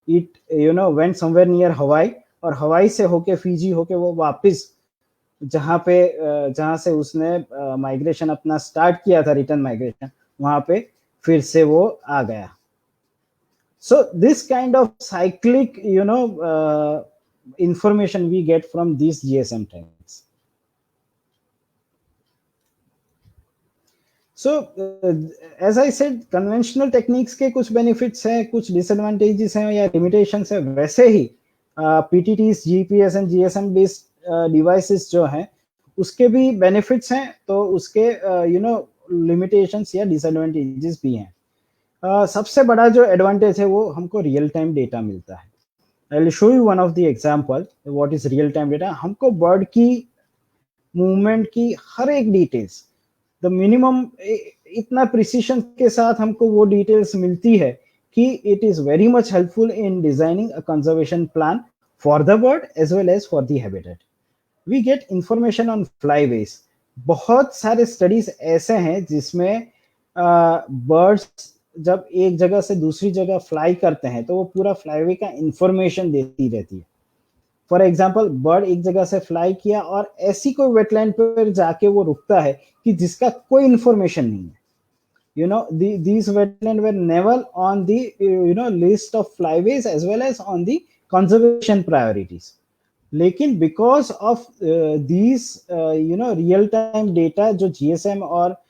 B: इट वेंट समवेयर नियर हवाई, और हवाई से होके फिजी होके वो वापस जहां से उसने माइग्रेशन अपना स्टार्ट किया था, रिटर्न माइग्रेशन, वहां पे फिर से वो आ गया. So this kind of cyclic information we get from these GSM tags. So as I said, conventional techniques के कुछ benefits हैं, कुछ disadvantages हैं या limitations हैं. वैसे ही PTTs, GPS and GSM based devices जो हैं उसके भी benefits हैं, तो उसके limitations या disadvantages भी हैं. सबसे बड़ा जो एडवांटेज है वो हमको रियल टाइम डेटा मिलता है. I will show you one of the example what is real time data. हमको बर्ड की मूवमेंट की हर एक डिटेल्स, द मिनिमम इतना प्रिसीशन के साथ हमको वो डिटेल्स मिलती है कि it is very much helpful in designing a conservation plan for the bird as well as for the habitat. We get information on flyways. बहुत सारे स्टडीज ऐसे हैं जिसमें बर्ड्स जब एक जगह से दूसरी जगह फ्लाई करते हैं तो वो पूरा फ्लाईवे का इंफॉर्मेशन देती रहती है. फॉर एग्जांपल, बर्ड एक जगह से फ्लाई किया और ऐसी कोई वेटलैंड पर जाके वो रुकता है कि जिसका कोई इंफॉर्मेशन नहीं है. these wetland were never on the list of flyways as well as on the conservation priorities. लेकिन because of these real time data जो GSM और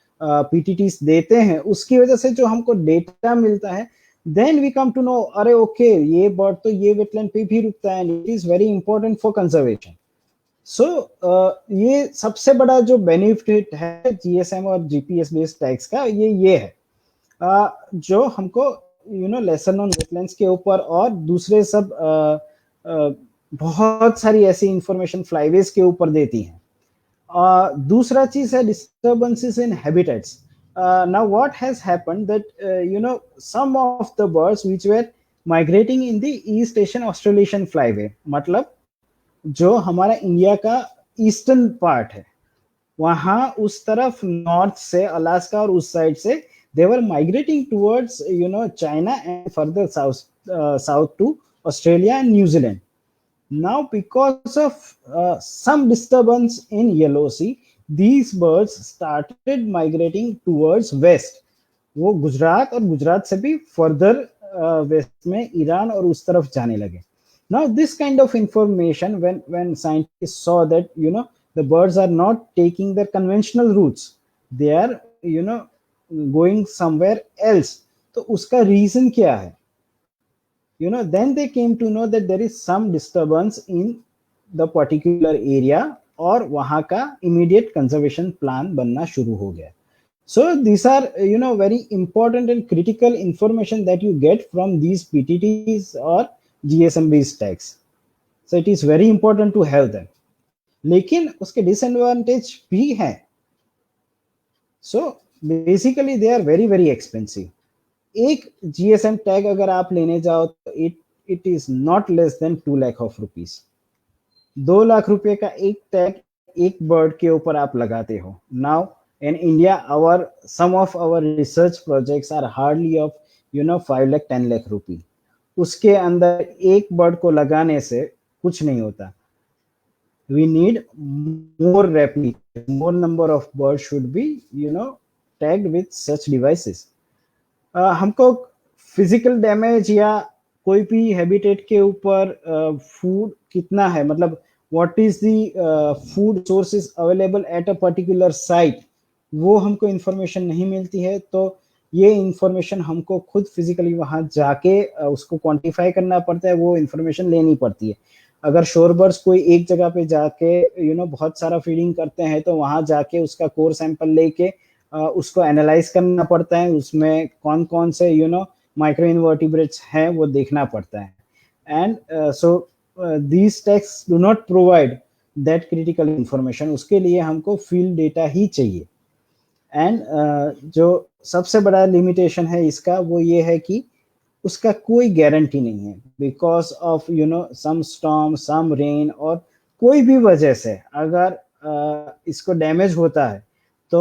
B: PTTs देते हैं, उसकी वजह से जो हमको डेटा मिलता है, then we come to know, अरे ओके, ये बर्ड तो ये वेटलैंड पे भी रुकता है, it is very important for conservation. So ये सबसे बड़ा जो बेनिफिट है GSM और GPS बेस्ड टैग्स का, ये है जो हमको लेसर नोन वेटलैंड्स के ऊपर और दूसरे सब बहुत सारी ऐसी इंफॉर्मेशन फ्लाईवेज के ऊपर देती हैं. दूसरा चीज है disturbances in habitats. Now what has happened that some of the birds which were migrating in the East Asian Australasian flyway, मतलब जो हमारा इंडिया का ईस्टर्न पार्ट है, वहां उस तरफ नॉर्थ से अलास्का और उस साइड से they were migrating towards China and further south to Australia and New Zealand. Now, because of some disturbance in Yellow Sea, these birds started migrating towards west. वो गुजरात और गुजरात से भी फर्दर वेस्ट में Iran और उस तरफ जाने लगे. Now, this kind of information, when scientists saw that the birds are not taking their conventional routes, they are going somewhere else. तो उसका रीजन क्या है? Then they came to know that there is some disturbance in the particular area, और वहां का immediate conservation plan बनना शुरू हो गया. So these are very important and critical information that you get from these PTTs or GSM based tags. So it is very important to have them. लेकिन उसके disadvantage भी हैं. So basically they are very very expensive. एक GSM tag अगर आप लेने जाओ तो it is not less than 2 lakh of rupees. 2 lakh रुपए का एक टैग एक बर्ड के ऊपर आप लगाते हो. Now in India some of our research projects are hardly of 5 lakh 10 lakh रुपी. उसके अंदर एक बर्ड को लगाने से कुछ नहीं होता. We need more replicas, more number of birds should be tagged with such devices. हमको फिजिकल डैमेज या कोई भी हैबिटेट के ऊपर फूड कितना है, मतलब what is the food sources available at a particular site, वो हमको इंफॉर्मेशन नहीं मिलती है। तो ये इंफॉर्मेशन हमको खुद फिजिकली वहां जाके उसको क्वांटिफाई करना पड़ता है, वो इंफॉर्मेशन लेनी पड़ती है। अगर शोरबर्ड्स कोई एक जगह पे जाके बहुत सारा फीडिंग करते हैं तो वहां जाके उसका कोर सैंपल लेके उसको एनालाइज करना पड़ता है, उसमें कौन कौन से माइक्रो इनवर्टिब्रेट्स हैं वो देखना पड़ता है। And so these text do not provide that critical information, उसके लिए हमको फील्ड डेटा ही चाहिए। एंड जो सबसे बड़ा लिमिटेशन है इसका वो ये है कि उसका कोई गारंटी नहीं है, because of some storm, some rain, और कोई भी वजह से अगर इसको डैमेज होता है तो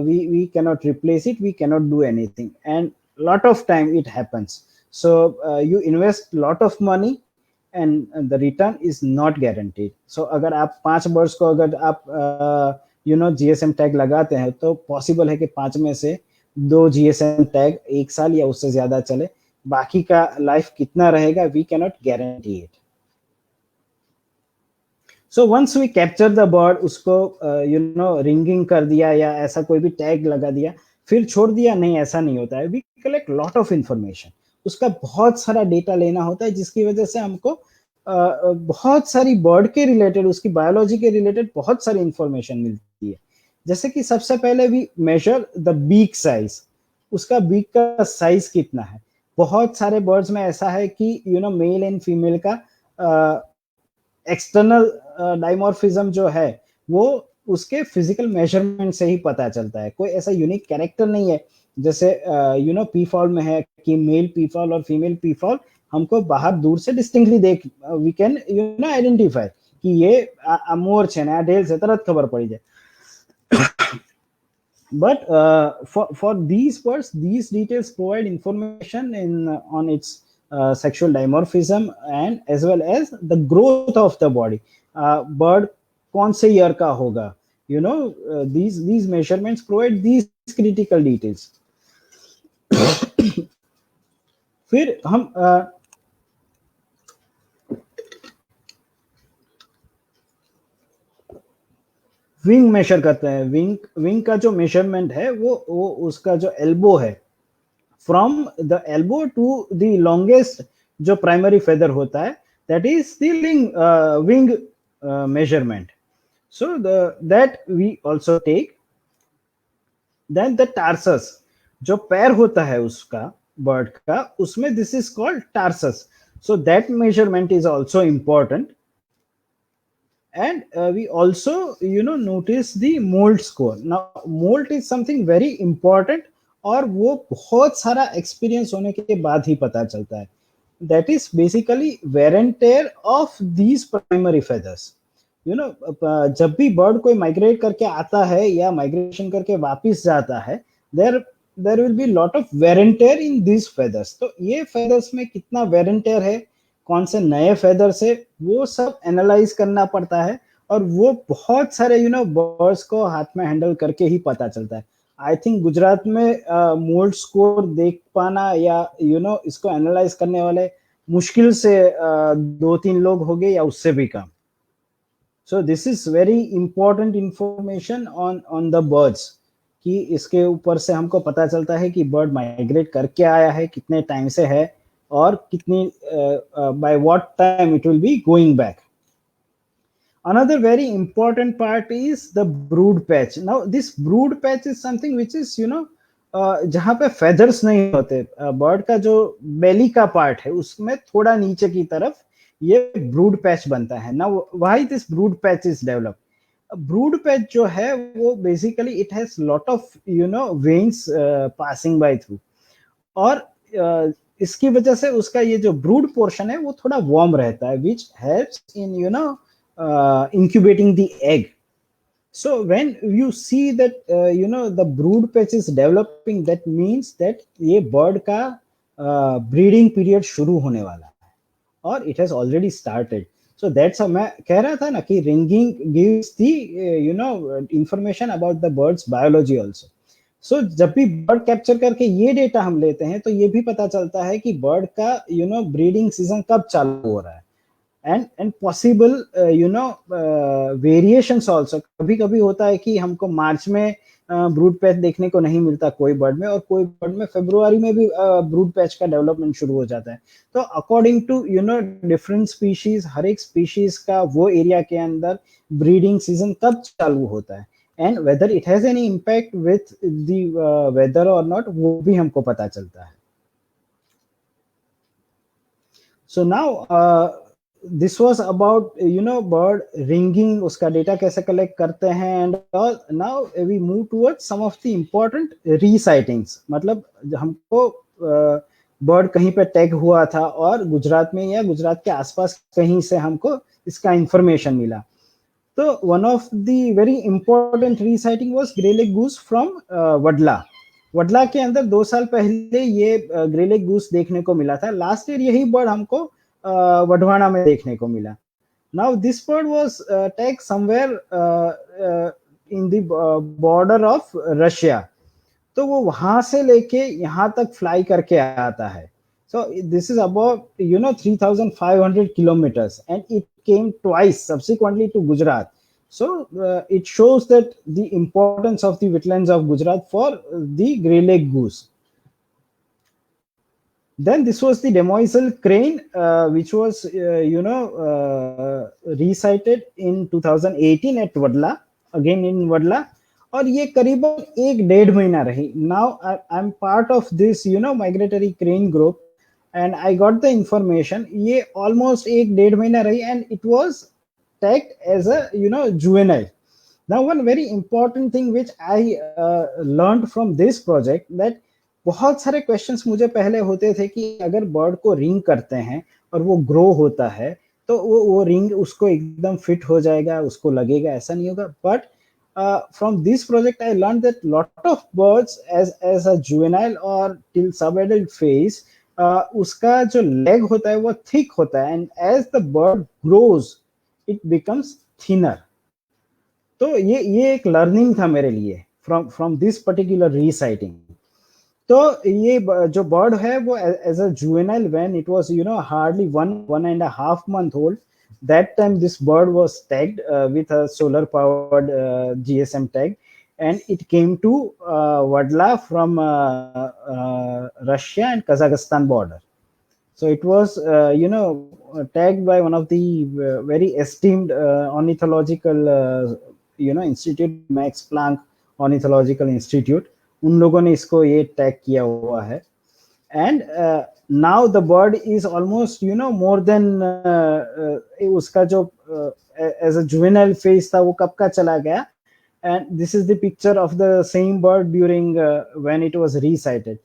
B: we cannot replace it, we cannot do anything, and lot of time it happens. So you invest lot of money and the return is not guaranteed. So अगर आप 5 बर्ड्स को अगर आप GSM टैग लगाते हैं तो पॉसिबल है कि 5 में से 2 GSM टैग 1 साल या उससे ज्यादा चले, बाकी का लाइफ कितना रहेगा we cannot guarantee it. So once we capture the bird, उसको रिंगिंग कर दिया या ऐसा कोई भी टैग लगा दिया फिर छोड़ दिया, नहीं, ऐसा नहीं होता है। we collect lot of information, उसका बहुत सारा डेटा लेना होता है, जिसकी वजह से हमको बहुत सारी बर्ड के रिलेटेड, उसकी बायोलॉजी के रिलेटेड बहुत सारी इंफॉर्मेशन मिलती है। जैसे कि सबसे पहले we measure the beak size, उसका बीक का साइज कितना है। बहुत सारे बर्ड्स में ऐसा है कि मेल एंड फीमेल का एक्सटर्नल डाइमॉर्फिज्म जो है वो उसके फिजिकल मेजरमेंट से ही पता चलता है, कोई ऐसा यूनिक कैरेक्टर नहीं है। जैसे पी फॉल में है कि मेल पी फॉल और फीमेल पी फॉल हमको बाहर दूर से डिस्टिंक्टली देख, वी कैन आइडेंटिफाई कि ये मोर छे ना ढेल से तरत खबर पड़ी जाए। But for these birds, these details provide information on its sexual dimorphism and as well as the growth of the body. Bird कौन से ईयर का होगा, these measurements provide these critical details. फिर हम विंग मेजर करते हैं। Wing का जो मेजरमेंट है वो उसका जो एल्बो है, from the elbow to the longest जो प्राइमरी फेदर होता है, that is the wing measurement. So that we also take. Then the tarsus, जो पैर होता है उसका बर्ड का, उसमें this is called tarsus, so that measurement is also important. And we also notice the molt score. Now molt is something very important और वो बहुत सारा एक्सपीरियंस होने के बाद ही पता चलता है। that is basically wear and tear of these primary feathers. जब भी बर्ड कोई माइग्रेट करके आता है या माइग्रेशन करके वापस जाता है, there will be lot of wear and tear in these feathers. तो ये feathers में कितना wear and tear है, कौन से नए फेदर से, वो सब एनालाइज करना पड़ता है और वो बहुत सारे बर्ड्स को हाथ में हैंडल करके ही पता चलता है। आई थिंक गुजरात में मोल्ड स्कोर देख पाना या इसको एनालाइज करने वाले मुश्किल से 2-3 लोग हो गए या उससे भी कम। So this is very important information on the birds, कि इसके ऊपर से हमको पता चलता है कि बर्ड माइग्रेट करके आया है, कितने टाइम से है और कितनी by what time it will be going back. Another very important part is the brood patch. Now this brood patch is something which is जहाँ पे feathers नहीं होते, बर्ड का जो belly का part है उसमें थोड़ा नीचे की तरफ ये brood patch बनता है। Now why this brood patch is developed? Brood patch जो है वो basically it has lot of veins passing by through, और इसकी वजह से उसका ये जो ब्रूड पोर्शन है वो थोड़ा वार्म रहता है, which helps in incubating the egg. So when you see that the brood patch is developing, that means that ये bird का breeding period शुरू होने वाला है और it has already started. So that's मैं कह रहा था ना कि ringing gives the information about the bird's biology also. सो जब भी बर्ड कैप्चर करके ये डेटा हम लेते हैं तो ये भी पता चलता है कि बर्ड का ब्रीडिंग सीजन कब चालू हो रहा है, and possible variations also. कभी कभी होता है कि हमको मार्च में ब्रूड पैच देखने को नहीं मिलता कोई बर्ड में, और कोई बर्ड में फरवरी में भी ब्रूड पैच का डेवलपमेंट शुरू हो जाता है. तो अकॉर्डिंग टू डिफरेंट स्पीशीज, हर एक स्पीशीज का वो एरिया के अंदर ब्रीडिंग सीजन कब चालू होता है, and whether it has any impact with the weather और नॉट, वो भी हमको पता चलता है. So now this was about bird ringing, उसका डेटा कैसे कलेक्ट करते हैं, and now we move towards some of the important resightings. मतलब हमको बर्ड कहीं पे टैग हुआ था और गुजरात में या गुजरात के आसपास कहीं से हमको इसका इंफॉर्मेशन मिला. तो one of the very important resighting was greylag goose from Vadla. Vadla के अंदर 2 साल पहले ये ग्रे लेग गूस देखने को मिला था. लास्ट ईयर यही बर्ड हमको वडवाना में देखने को मिला. Now this bird was tag somewhere in the border of Russia. तो वो वहां से लेके यहाँ तक फ्लाई करके आता है. So this is about 3,500 kilometers, and it came twice subsequently to Gujarat. So it shows that the importance of the wetlands of Gujarat for the grey leg goose. Then this was the demoiselle crane, which was resighted in 2018 at Wadla, again in Wadla. और ये करीबन 1-1.5 महीना रही. Now I'm part of this migratory crane group, and I got the information. ये almost 1-1.5 महीना रही, and it was tagged as a juvenile. Now one very important thing which I learned from this project, that बहुत सारे questions मुझे पहले होते थे कि अगर बर्ड को रिंग करते हैं और वो ग्रो होता है तो वो रिंग उसको एकदम फिट हो जाएगा, उसको लगेगा, ऐसा नहीं होगा. But from this project I learned that lot of birds as a juvenile or till sub-adult phase, उसका जो लेग होता है वो थिक होता है, and as the bird grows it becomes thinner. तो ये एक लर्निंग था मेरे लिए from this particular resighting. तो ये जो बर्ड है वो as a juvenile, when it was hardly 1.5 month old, that time this bird was tagged with a solar powered GSM tag, and it came to Wadla from Russia and Kazakhstan border. So it was tagged by one of the very esteemed ornithological institute, Max Planck Ornithological Institute. उन लोगों ने इसको ये tag किया हुआ है. And now the bird is almost more than उसका जो as a juvenile phase था वो कब का चला गया. And this is the picture of the same bird during when it was resighted.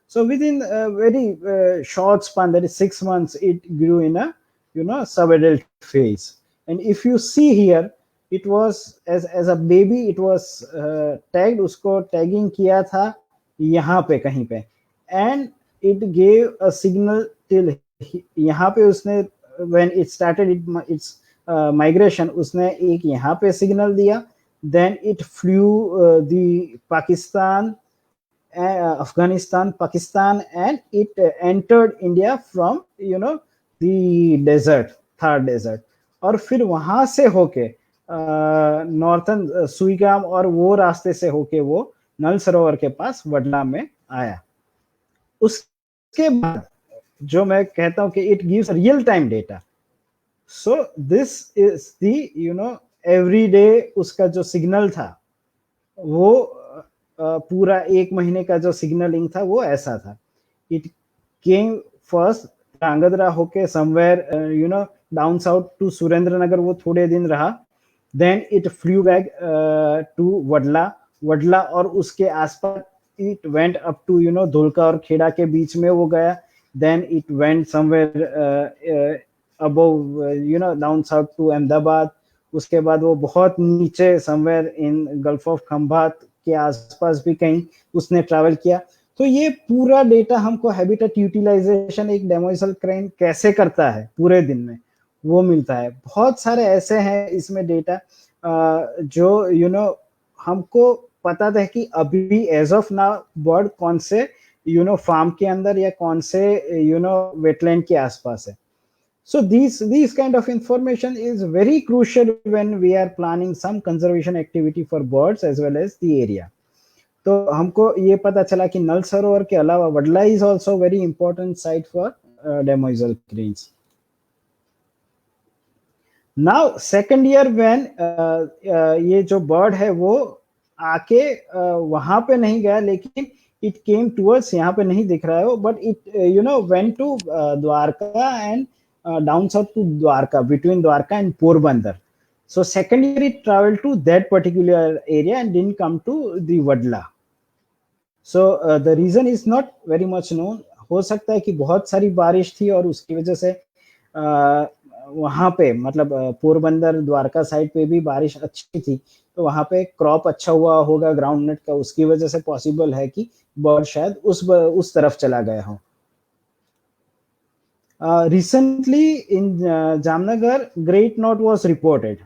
B: So within a very short span, that is 6 months, it grew in a sub-adult phase. And if you see here, it was as a baby, it was tagged, उसको tagging किया था यहाँ पे कहीं पे, and it gave a signal till यहाँ पे उसने when it started its migration, उसने एक यहाँ पे signal दिया. Then it flew the Pakistan, Afghanistan, Pakistan, and it entered India from the desert, Thar desert. और फिर वहां से होके नॉर्थन सुईगाम और वो रास्ते से होके वो नल सरोवर के पास वडला में आया. उसके बाद जो मैं कहता हूं कि it gives real time data. So this is the everyday उसका जो सिग्नल था वो पूरा 1 महीने का जो सिग्नलिंग था वो ऐसा था. इट केम फर्स्ट ध्रांगध्रा होके somewhere down south to Surendranagar, वो थोड़े दिन रहा. Then it flew back to Vadla और उसके आसपास it went up to Dholka और खेड़ा के बीच में वो गया. Then it went somewhere above down south to Ahmedabad. उसके बाद वो बहुत नीचे somewhere in gulf of Khambhat के आसपास भी कहीं उसने ट्रैवल किया. तो ये पूरा डेटा हमको हैबिटेट यूटिलाइजेशन एक डेमोइसल क्रेन कैसे करता है पूरे दिन में वो मिलता है. बहुत सारे ऐसे हैं इसमें डेटा जो हमको पता था कि अभी एज ऑफ नाउ बर्ड कौन से फार्म के अंदर या कौन से वेटलैंड के आसपास है. So these kind of information is very crucial when we are planning some conservation activity for birds as well as the area. तो हमको ये पता चला कि नल सरोवर के अलावा वडला is also very important site for demoiselle cranes. Now second year when ये जो bird है वो आके वहां पे नहीं गया, लेकिन it came towards, यहाँ पे नहीं दिख रहा है वो, but it went to Dwarka and down south to Dwarka, between Dwarka and Porbandar. So second year it traveled to that particular area and didn't come to the Wadla. So the reason is not very much known. हो सकता है कि बहुत सारी बारिश थी और उसकी वजह से वहां पे मतलब पोरबंदर द्वारका साइड पे भी बारिश अच्छी थी, तो वहां पे क्रॉप अच्छा हुआ होगा ग्राउंड नट का, उसकी वजह से पॉसिबल है कि बर्ड शायद उस तरफ चला गया हो. Recently in Jamnagar, great knot was reported.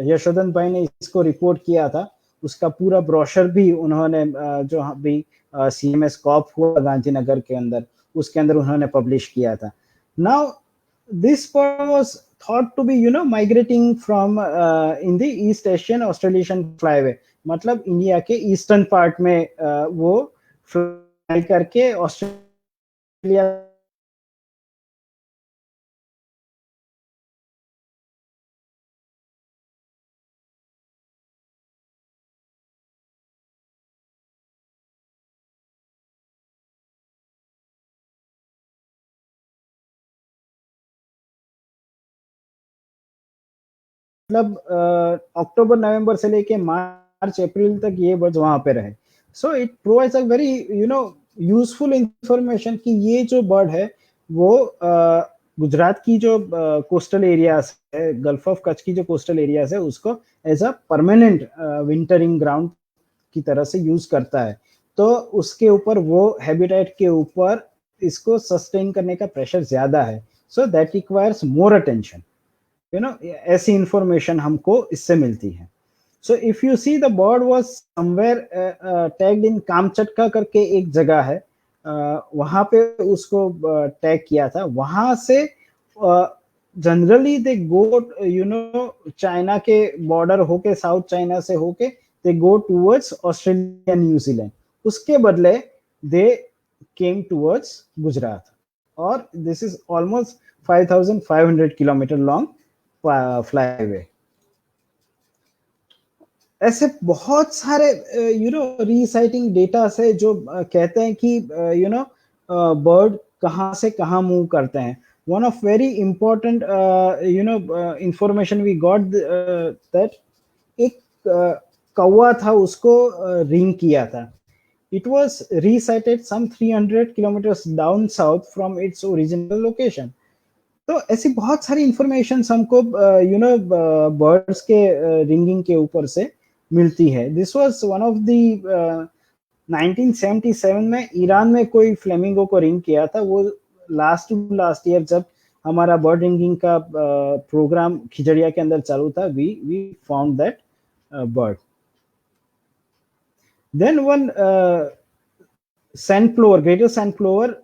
B: यशोदन भाई ने इसको रिपोर्ट किया था, उसका पूरा ब्रोशर भी उन्होंने जो अभी CMS कॉप हुआ गांधीनगर के अंदर, उसके अंदर उन्होंने पब्लिश किया था. Now this bird was thought to be migrating from in the East Asian Australasian flyway, मतलब इंडिया के ईस्टर्न पार्ट में वो फ्लाई करके ऑस्ट्रेलिया मतलब अक्टूबर नवंबर से लेके मार्च अप्रैल तक ये बर्ड्स वहां पे रहे. So it provides a very useful information कि ये जो बर्ड है वो गुजरात की जो कोस्टल एरियाज है, गल्फ ऑफ कच्छ की जो कोस्टल एरियाज है, उसको as a permanent wintering ground की तरह से यूज करता है. तो उसके ऊपर वो हैबिटेट के ऊपर इसको सस्टेन करने का प्रेशर ज्यादा है. So that requires more attention. ऐसी इंफॉर्मेशन हमको इससे मिलती है. So if you see the bird was somewhere tagged in Kamchatka करके एक जगह है, वहां पे उसको टैग किया था. वहां से जनरली दे गो चाइना के बॉर्डर होके, साउथ चाइना से होके दे गो टूवर्ड्स ऑस्ट्रेलिया न्यूजीलैंड. उसके बदले दे केम टूवर्ड्स गुजरात, और this is almost 5,500 kilometre long flyway. ऐसे बहुत सारे रीसाइटिंग डेटा से जो कहते हैं कि बर्ड कहाँ से कहाँ मूव करते हैं. One of very important information we got that एक कौवा था, उसको रिंग किया था. It was resighted some 300 kilometres down south from its original location. तो ऐसी बहुत सारी इंफॉर्मेशन हमको बर्ड्स के रिंगिंग के ऊपर से मिलती है. This was one of the 1977 में ईरान में कोई फ्लेमिंगो को रिंग किया था. वो लास्ट ईयर जब हमारा बर्ड रिंगिंग का प्रोग्राम खिजड़िया के अंदर चालू था, we found that bird. Then one sand plover, greater sand plover,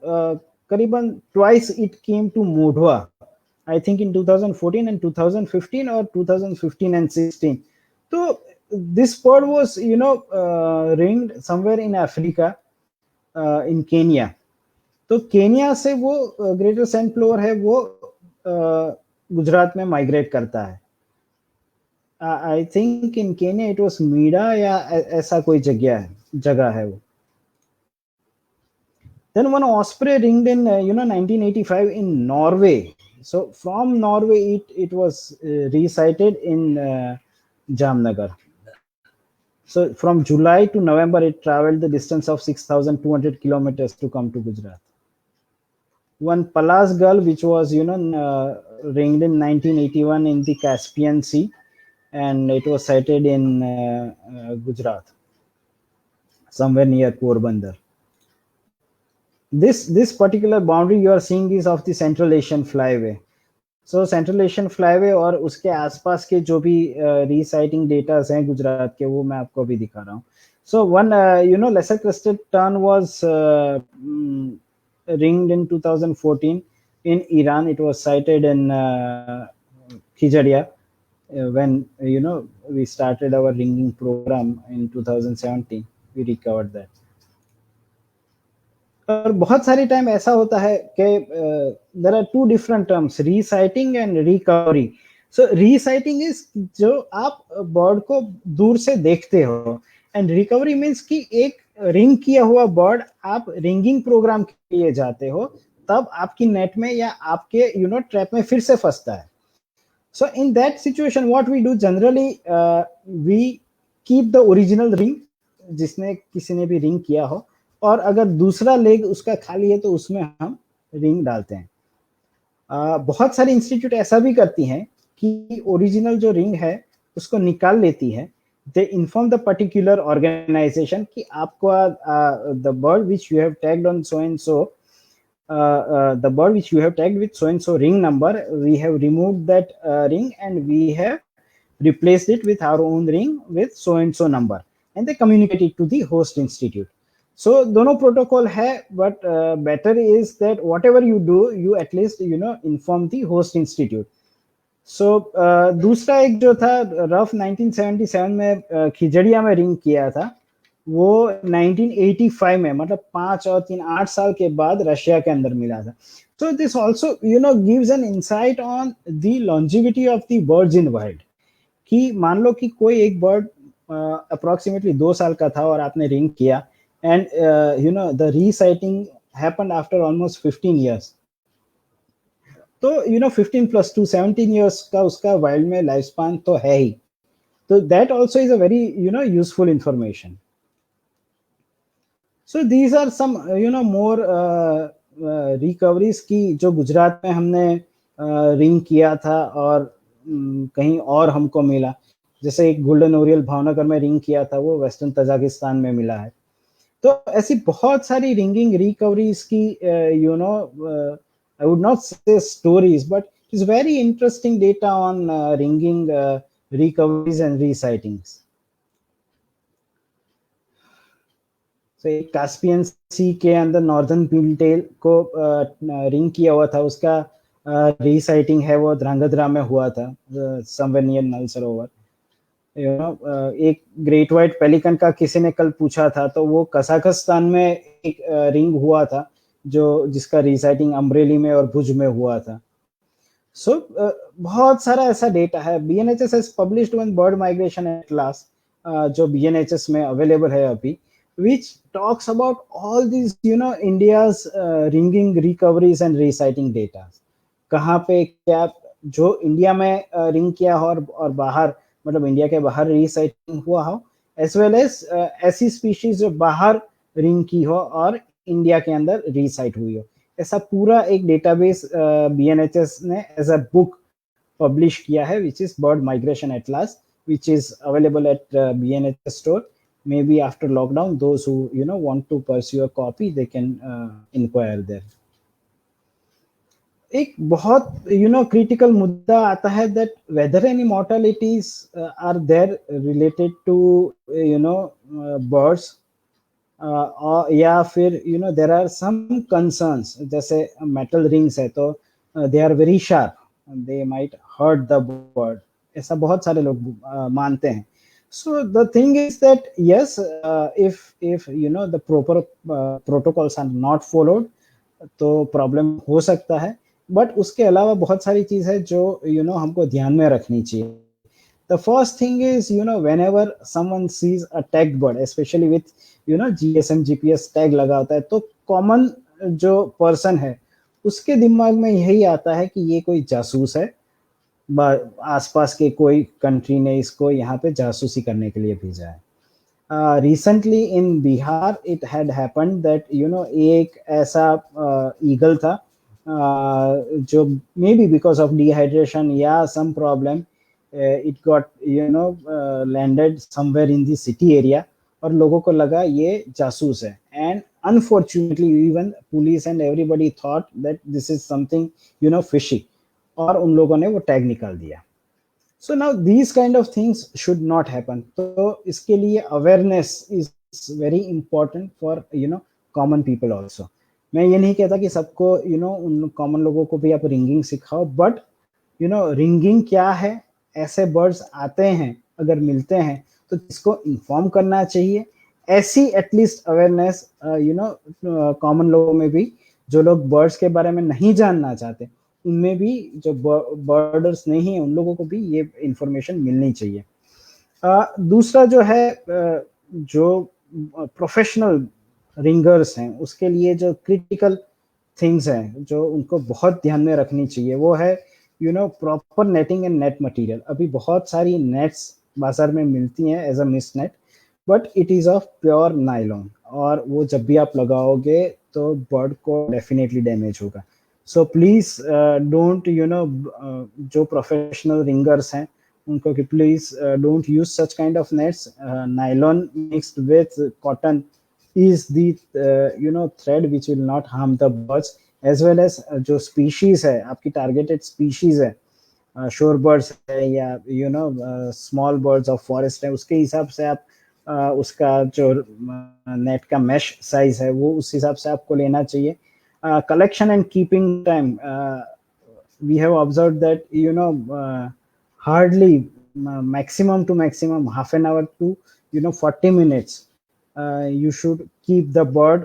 B: करीबन twice it came to Modhwa, I think in 2014 and 2015 or 2015 and 16. So this bird was ringed somewhere in Africa, in Kenya. तो Kenya से वो greater sand plover है वो गुजरात में migrate करता है. I think in Kenya it was मीडा या ऐसा कोई जगह है वो. Then one osprey ringed in 1985 in Norway. So from Norway it was resighted in Jamnagar. So from July to November it traveled the distance of 6,200 kilometers to come to Gujarat. One Palas gull which was ringed in 1981 in the Caspian Sea, and it was sighted in Gujarat, somewhere near Porbandar. This particular boundary you are seeing is of the Central Asian Flyway. So Central Asian Flyway और उसके आसपास के जो भी रीसाइटिंग datas हैं गुजरात के, वो मैं आपको अभी दिखा रहा हूँ. So one lesser crested tern was ringed in 2014 in Iran. It was sighted in Khijaria when we started our ringing program in 2017. We recovered that. और बहुत सारी टाइम ऐसा होता है कि there are two different terms, resighting and recovery. So resighting is जो आप bird को दूर से देखते हो, एंड रिकवरी मीन्स कि एक रिंग किया हुआ बर्ड आप रिंगिंग प्रोग्राम के लिए जाते हो, तब आपकी नेट में या आपके ट्रैप में फिर से फंसता है. So in that situation what we do generally, we keep the original ring जिसने किसी ने भी रिंग किया हो, और अगर दूसरा लेग उसका खाली है तो उसमें हम रिंग डालते हैं. बहुत सारी इंस्टीट्यूट ऐसा भी करती हैं कि ओरिजिनल जो रिंग है उसको निकाल लेती है. They inform the particular organisation कि आपको the bird which you have tagged on so and so, the bird which you have tagged with so and so ring number, we have removed that ring and we have replaced it with our own ring with so and so number, and they communicate it to the host institute. So दोनों protocol है, but better is that what you do you at least inform the host institute. So दूसरा एक जो था rough 1977 में खिजड़िया में ring किया था, वो 1985 में, मतलब 5 और 3 8 साल के बाद रशिया के अंदर मिला था. So this also gives an insight on the longevity of the birds in world. कि मान लो कि कोई एक बर्ड अप्रोक्सीमेटली 2 साल का था और आपने रिंग किया, and the resighting happened after almost 15 years. तो 15 plus 2 17 years का उसका वाइल्ड में लाइफ स्पान तो है ही. तो that also is a very useful information. So these are some more recoveries की जो गुजरात में हमने रिंग किया था और कहीं और हमको मिला. जैसे एक गोल्डन ओरियल भावनगर में रिंग किया था, वो वेस्टर्न तजाकिस्तान में मिला है. तो ऐसी बहुत सारी रिंगिंग रिकवरीज की I would not say stories, but it is very interesting data on ringing recoveries and resightings. So एक कास्पियन सी के अंदर नॉर्दर्न पिलटेल को रिंग किया हुआ था, उसका रीसाइटिंग है वो ध्रांगध्रा में हुआ था, समवेयर नियर नल सरोवर. एक ग्रेट व्हाइट पेलिकन का किसी ने कल पूछा था, तो वो कजाकिस्तान में एक रिंग हुआ था जिसका रिसाइटिंग अम्ब्रेली में और भुज में हुआ था. सो बहुत सारा ऐसा डेटा है. BNHS has published one bird migration atlas जो BNHS में अवेलेबल है अभी, which talks about all these India's ringing recoveries and resighting data. कहाँ पे क्या जो इंडिया में रिंग किया हो और बाहर, मतलब इंडिया के बाहर रीसाइटिंग हुआ हो, एज वेल एज ऐसी स्पीशीज जो बाहर रिंग की हो और इंडिया के अंदर रीसाइट हुई हो. ऐसा पूरा एक डेटाबेस BNHS ने एज अ बुक पब्लिश किया है, which is bird migration atlas, which is available at BNHS store. Maybe after lockdown, those who want to pursue a copy, they can inquire there. एक बहुत critical मुद्दा आता है that whether any mortalities are there related to birds, या फिर there are some concerns. जैसे metal rings है तो they are very sharp, they might hurt the bird, ऐसा बहुत सारे लोग मानते हैं. So the thing is that yes, if the proper protocols are not followed, तो प्रॉब्लम हो सकता है. बट उसके अलावा बहुत सारी चीज है जो हमको ध्यान में रखनी चाहिए. The first thing is whenever someone sees a tagged bird, especially with GSM GPS tag लगा होता है, तो कॉमन जो पर्सन है उसके दिमाग में यही आता है कि ये कोई जासूस है, आसपास के कोई कंट्री ने इसको यहाँ पे जासूसी करने के लिए भेजा है. Recently in Bihar it had happened that एक ऐसा ईगल था जो may be because of dehydration या some problem it got landed somewhere in the city area, और लोगों को लगा ये जासूस है. And unfortunately even police and everybody thought that this is something fishy, और उन लोगों ने वो टैग निकाल दिया. So now these kind of things should not happen. तो इसके लिए awareness is is very important for common people also. मैं ये नहीं कहता कि सबको उन कॉमन लोगों को भी आप रिंगिंग सिखाओ, बट रिंगिंग क्या है, ऐसे बर्ड्स आते हैं अगर मिलते हैं तो इसको इन्फॉर्म करना चाहिए. ऐसी एटलीस्ट अवेयरनेस कॉमन लोगों में भी, जो लोग बर्ड्स के बारे में नहीं जानना चाहते, उनमें भी, जो बर्डर्स नहीं है उन लोगों को भी ये इंफॉर्मेशन मिलनी चाहिए. दूसरा जो है, जो प्रोफेशनल रिंगर्स हैं उसके लिए जो क्रिटिकल थिंग्स हैं जो उनको बहुत ध्यान में रखनी चाहिए, वो है proper netting and net material. अभी बहुत सारी नेट्स बाजार में मिलती हैं as a mist net, but it is of pure nylon, और वो जब भी आप लगाओगे तो बर्ड को डेफिनेटली डैमेज होगा. सो प्लीज डोंट जो प्रोफेशनल रिंगर्स हैं उनको कि please don't use such kind of nets. Nylon mixed with cotton is the thread which will not harm the birds, as well as जो species है, आपकी targeted species है, shore birds है या small birds of forest है, उसके हिसाब से आप उसका जो नेट का mesh size है वो उस हिसाब से आपको लेना चाहिए. Collection and keeping time, we have observed that hardly maximum to maximum half an hour to 40 minutes you should keep the bird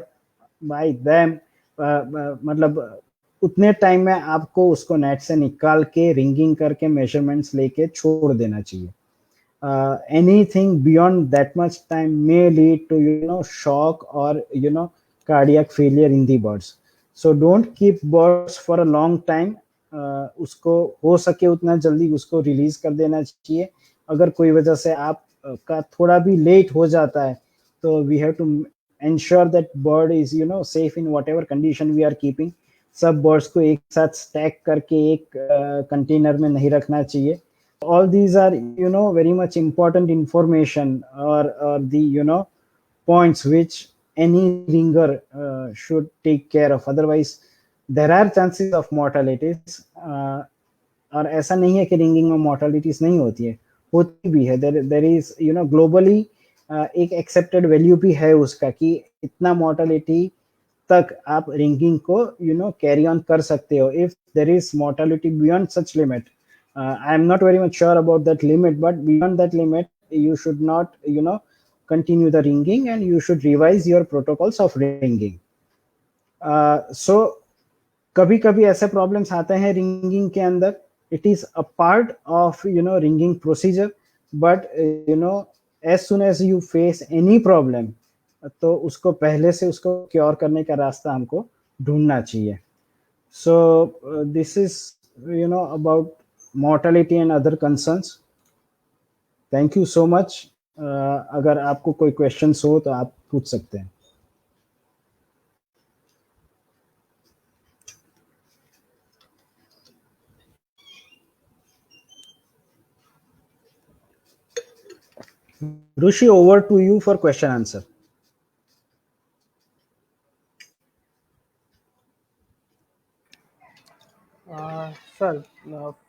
B: by them. मतलब उतने टाइम में आपको उसको नेट से निकाल के रिंगिंग करके मेजरमेंट्स लेके छोड़ देना चाहिए. Anything beyond that much time may lead to shock और cardiac failure in the birds. So don't keep birds for a long time. उसको हो सके उतना जल्दी उसको रिलीज कर देना चाहिए. अगर कोई वजह से आप का थोड़ा भी लेट हो जाता है तो we have to ensure that bird is safe in whatever condition we are keeping. सब birds को एक साथ stack करके एक कंटेनर में नहीं रखना चाहिए. All these are very much important information or the points which any ringer should take care of. Otherwise there are chances of mortalities. और ऐसा नहीं है कि रिंगिंग में mortalities नहीं होती है, होती भी है. there is globally एक एक्सेप्टेड वैल्यू भी है उसका कि इतना मोर्टेलिटी तक आप रिंगिंग को कैरी ऑन कर सकते हो. If there is mortality beyond such limit, I am not very much sure about that limit, but beyond that limit you should not continue the ringing and you should revise your protocols of ringing. So कभी कभी ऐसे problems आते हैं ringing के अंदर. It is a part of ringing procedure, but as soon as you face any problem तो उसको पहले से उसको क्योर करने का रास्ता हमको ढूंढना चाहिए. So this is about mortality and other concerns. Thank you so much. अगर आपको कोई क्वेश्चंस हो तो आप पूछ सकते हैं. Rushi, over to you for question answer.
A: Sir,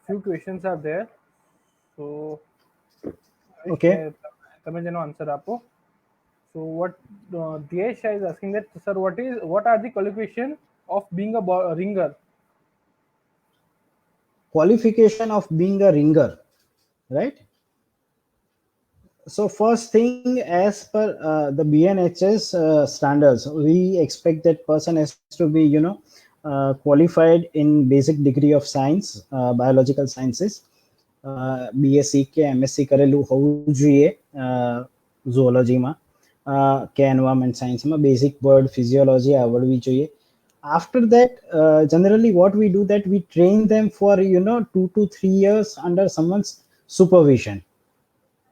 A: few questions are there. So,
B: Okay.
A: તમે જેનો આન્સર આપો. So what Diyesh is asking that, sir, what are the qualification of being a ringer?
B: Qualification of being a ringer, right? So first thing, as per the BNHS standards, we expect that person has to be qualified in basic degree of science, biological sciences, BSc के MSc करेलू होવું જોઈએ zoology માં, કે environment science માં basic bird physiology આવડવી જોઈએ. After that, generally what we do that we train them for 2 to 3 years under someone's supervision.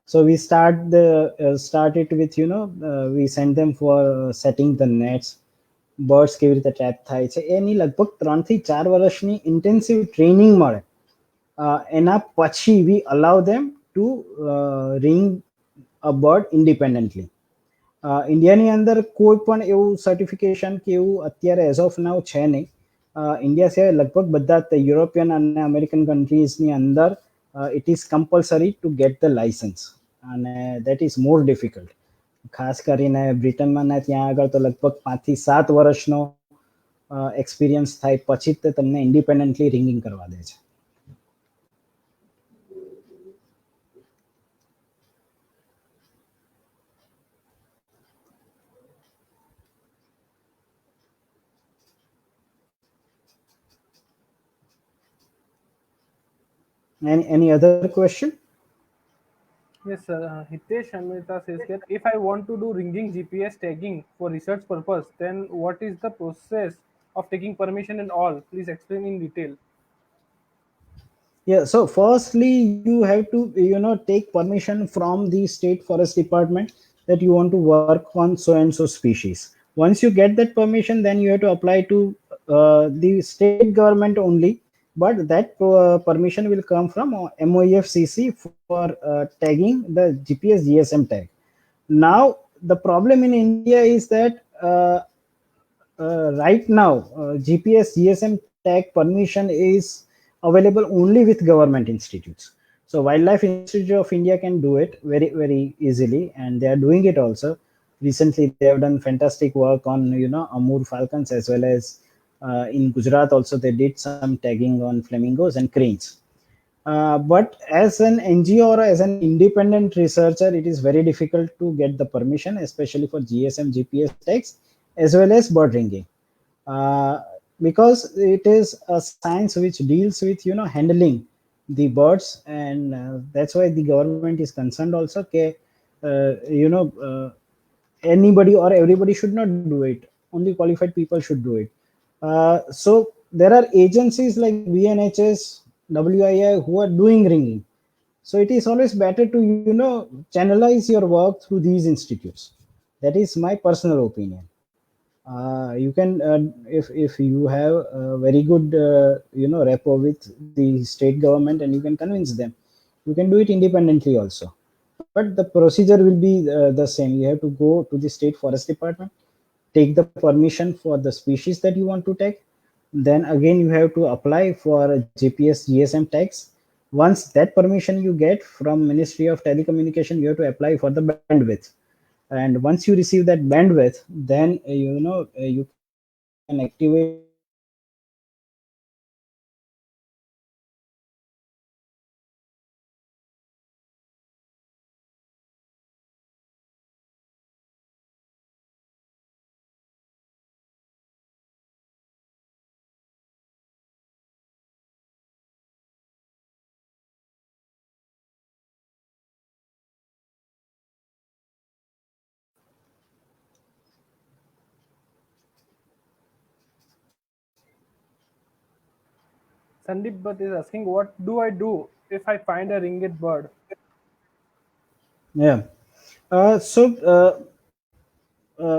B: So we start it with we send them for setting the nets, birds કેવી રીતે trap થાય છે એની લગભગ 3 થી 4 વર્ષની intensive training મળે. એના પછી we allow them to ring a bird independently. ઇન્ડિયાની અંદર કોઈ પણ એવું સર્ટિફિકેશન કે એવું અત્યારે એઝ ઓફ નાઉ છે નહીં. ઇન્ડિયા સિવાય લગભગ બધા યુરોપિયન અને અમેરિકન કન્ટ્રીઝની અંદર it is compulsory to get the license, and that is more difficult. ખાસ કરીને બ્રિટનમાં ને ત્યાં આગળ તો લગભગ 5 થી 7 વર્ષનો એક્સપિરિયન્સ થાય પછી જ તે તમને ઇન્ડિપેન્ડન્ટલી રિંગિંગ કરવા દે છે. Any other question?
A: Yes, sir. Hitesh Amrita says that if I want to do ringing GPS tagging for research purpose, then what is the process of taking permission and all? Please explain in detail.
B: Yeah, so firstly, you have to, take permission from the state forest department that you want to work on so and so species. Once you get that permission, then you have to apply to the state government only. But that permission will come from MOEFCC for tagging the GPS GSM tag. Now, the problem in India is that right now, GPS GSM tag permission is available only with government institutes. So Wildlife Institute of India can do it very easily, and they are doing it also. Recently, they have done fantastic work on Amur falcons, as well as in Gujarat also they did some tagging on flamingos and cranes. But as an NGO or as an independent researcher, it is very difficult to get the permission, especially for GSM GPS tags as well as bird ringing, uh, because it is a science which deals with handling the birds, and that's why the government is concerned also. Okay, anybody or everybody should not do it. Only qualified people should do it. So there are agencies like BNHS, WII who are doing ringing. So it is always better to channelize your work through these institutes. That is my personal opinion. You can, if you have a very good rapport with the state government, and you can convince them, you can do it independently also. But the procedure will be the same. You have to go to the state forest department, take the permission for the species that you want to tag. Then again you have to apply for GPS GSM tags. Once that permission you get from Ministry of Telecommunication, you have to apply for the bandwidth. And once you receive that bandwidth, then you can activate the GSM tag and you can tag the species that you want to tag.
A: Sandeep Bhatt is asking, what do I do if I find a ringed bird?
B: Yeah.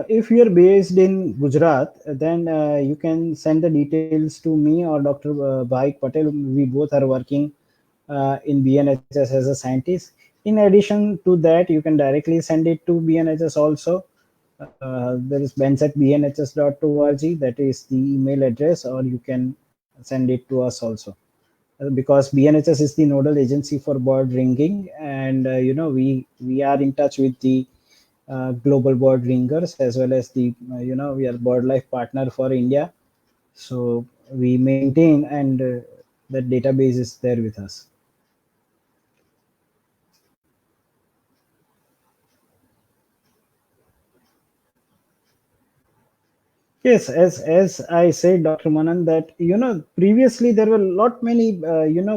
B: If you're based in Gujarat, then you can send the details to me or Dr. Bhaik Patel. We both are working in BNHS as a scientist. In addition to that, you can directly send it to BNHS also. There is benz at bnhs.org. That is the email address, or you can send it to us also. Because BNHS is the nodal agency for bird ringing, and we are in touch with the global bird ringers, as well as the we are BirdLife partner for India. So we maintain, and that database is there with us. Yes, as I said, Dr. Manan, that previously there were lot many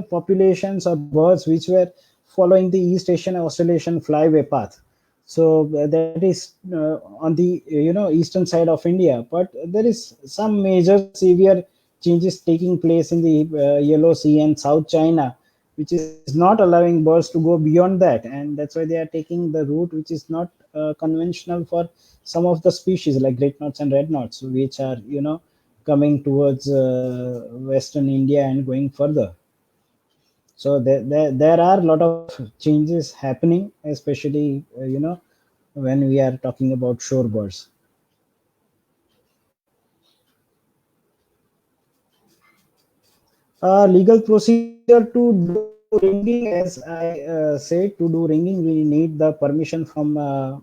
B: populations or birds which were following the East Asian Australasian flyway path. So that is on the eastern side of India, but there is some major severe changes taking place in the Yellow Sea and South China, which is not allowing birds to go beyond that, and that's why they are taking the route which is not conventional for some of the species like great knots and red knots, which are coming towards western India and going further. So there are a lot of changes happening, especially when we are talking about shorebirds. Legal procedure to do ringing, as I said, to do ringing, we need the permission from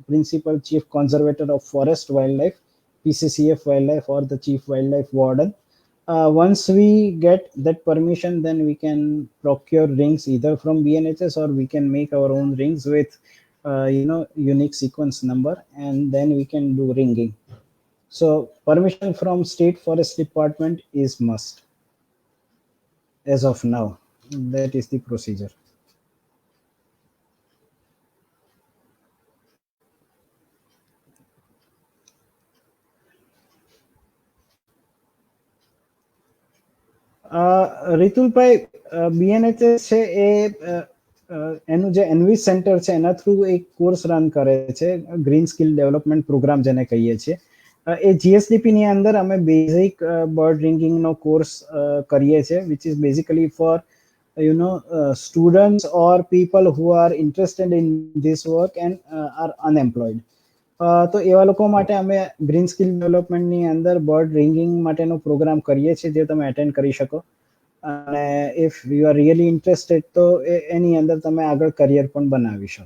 B: Principal Chief Conservator of Forest Wildlife, PCCF Wildlife, or the Chief Wildlife Warden. Once we get that permission, then we can procure rings either from BNHS, or we can make our own rings with unique sequence number, and then we can do ringing. So permission from State Forest Department is must as of now. That is the procedure. રિતુલભાઈ, BNHS છે એ એનું જે NV centre છે એના through એક course run કરે છે, green skill development programme જેને કહીએ છીએ. એ GSDP ની અંદર અમે બેઝિક બર્ડ રિંગિંગ નો કોર્સ કરીએ છીએ, which is basically for students or people who are interested in this work and are unemployed. તો એવા લોકો માટે અમે ગ્રીન સ્કિલ ડેવલપમેન્ટની અંદર બર્ડ રિંગિંગ માટેનો પ્રોગ્રામ કરીએ છીએ, જે તમે અટેન્ડ કરી શકો. અને if you are really interested તો એની અંદર તમે આગળ કરિયર પણ બનાવી શકો.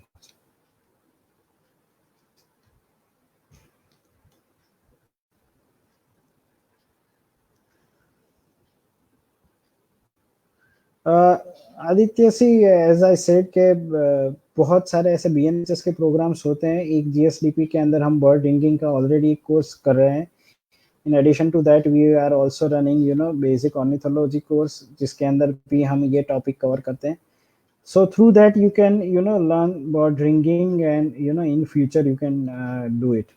B: आदित्य सी, एज आई सेड के बहुत सारे ऐसे BNHS के प्रोग्राम्स होते हैं. एक GSDP के अंदर हम बर्ड रिंगिंग का ऑलरेडी कोर्स कर रहे हैं. In addition to that we are also running basic ornithology course, जिसके अंदर भी हम ये टॉपिक कवर करते हैं. So through that you can learn bird ringing, and in future you can do it.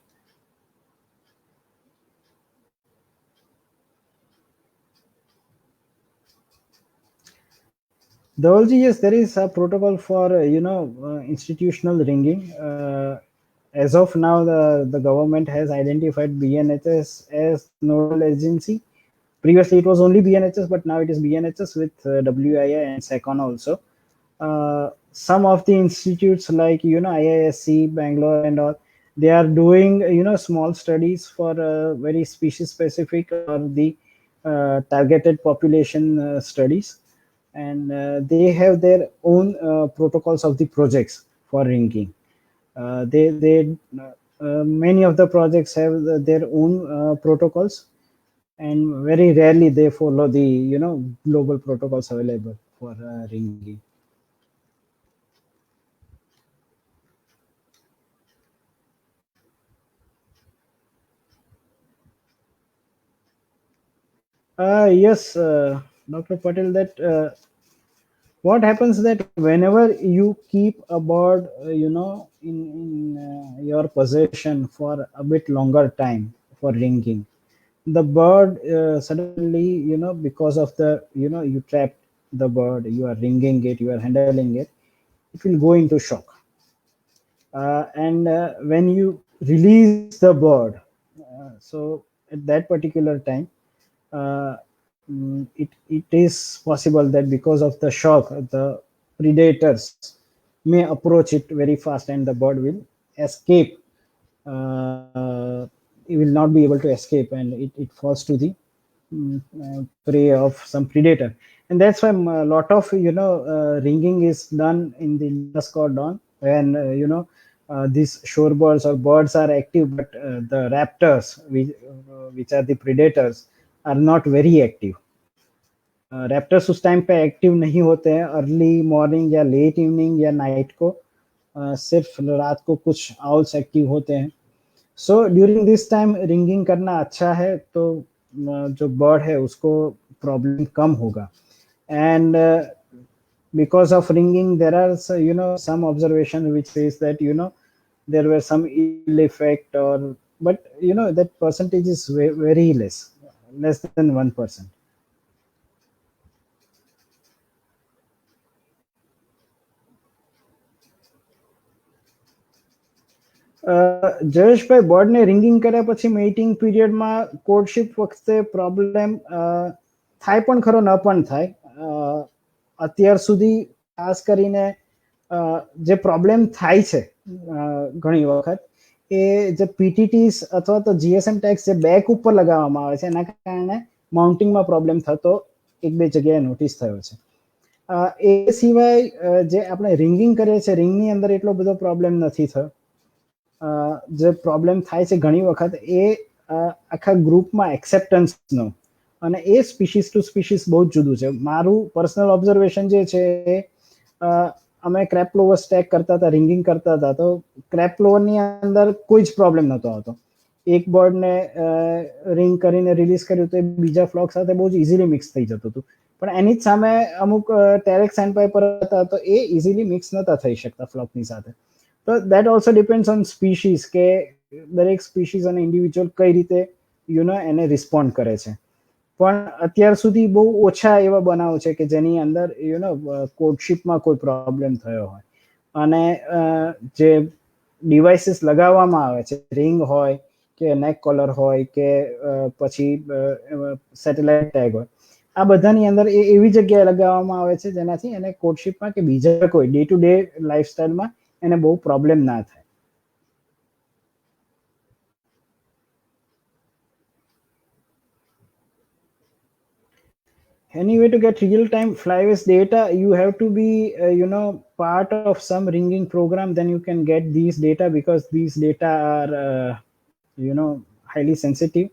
B: Dhavalji, yes, there is a protocol for institutional ringing. As of now, the government has identified BNHS as nodal agency. Previously it was only BNHS, but now it is BNHS with WIA and SECON also. Some of the institutes like IISc Bangalore and all, they are doing small studies for very species specific or the targeted population studies, and they have their own protocols of the projects for ringing. Many of the projects have their own protocols, and very rarely they follow the global protocols available for ringing. Yes, Dr. Patel, that what happens that whenever you keep a bird in your possession for a bit longer time for ringing, the bird suddenly because of the you trapped the bird, you are ringing it, you are handling it, it will go into shock. And when you release the bird, so at that particular time it is possible that because of the shock, the predators may approach it very fast, and the bird will escape. It will not be able to escape, and it falls to the prey of some predator. And that's why a lot of ringing is done in the dusk or dawn, when these shorebirds or birds are active, but the raptors, which are the predators, are not very active. Raptors उस time पे active नहीं होते हैं, early morning या late evening या night को, सिर्फ रात को कुछ आउल्स एक्टिव होते हैं. So during this time ringing करना अच्छा है, तो जो बर्ड है उसको प्रॉब्लम कम होगा. And because of ringing, there are some observation which says that there were some ill effect, or but that percentage is very less than 1%. Jayeshbhai, બર્ડને ringing કર્યા પછી મેઇટિંગ પીરિયડમાં કોર્ટશિપ વખતે પ્રોબ્લેમ થાય પણ ખરો, ન પણ થાય. અત્યાર સુધી ખાસ કરીને જે પ્રોબ્લેમ થાય છે ઘણી વખત, એ જે PTTs અથવા તો GSM ટેક્સ જે બેક ઉપર લગાવવામાં આવે છે, એના કારણે માઉન્ટિંગમાં પ્રોબ્લેમ થતો એક બે જગ્યાએ નોટિસ થયો છે. એ સિવાય જે આપણે રિંગિંગ કરીએ છીએ રિંગની અંદર એટલો બધો પ્રોબ્લેમ નથી થયો. જે પ્રોબ્લેમ થાય છે ઘણી વખત એ આખા ગ્રુપમાં એક્સેપ્ટન્સનો, અને એ સ્પીસીસ ટુ સ્પીસીસ બહુ જ જુદું છે. મારું પર્સનલ ઓબ્ઝર્વેશન જે છે અમે ક્રેપ્લોવર સ્ટેક કરતા હતા, રિંગિંગ કરતા હતા, તો ક્રેપ્લોવરની અંદર કોઈ જ પ્રોબ્લેમ નહોતો આવતો. એક બર્ડને રિંગ કરીને રિલીઝ કર્યું તો એ બીજા ફ્લોક સાથે બહુ જ ઇઝીલી મિક્સ થઈ જતું હતું. પણ એની જ સામે અમુક ટેરેક સેન્ડપાઈપર હતા તો એ ઇઝીલી મિક્સ નહોતા થઈ શકતા ફ્લોકની સાથે. તો that also depends on species, કે દરેક સ્પીસીસ અને ઇન્ડિવિજ્યુઅલ કઈ રીતે એને રિસ્પોન્ડ કરે છે. પણ અત્યાર સુધી બહુ ઓછા એવા બનાવ છે કે જેની અંદર કોર્ટશીપમાં કોઈ પ્રોબ્લેમ થયો હોય. અને જે ડિવાઇસીસ લગાવવામાં આવે છે, રિંગ હોય કે નેક કોલર હોય કે પછી સેટેલાઇટ ટેગ હોય, આ બધાની અંદર એ એવી જગ્યાએ લગાવવામાં આવે છે જેનાથી એને કોર્ટશીપમાં કે બીજા કોઈ ડે ટુ ડે લાઈફસ્ટાઈલમાં એને બહુ પ્રોબ્લેમ ના થાય. Anyway, to get real-time flyweight data, you have to be part of some ringing program, then you can get these data, because these data are highly sensitive.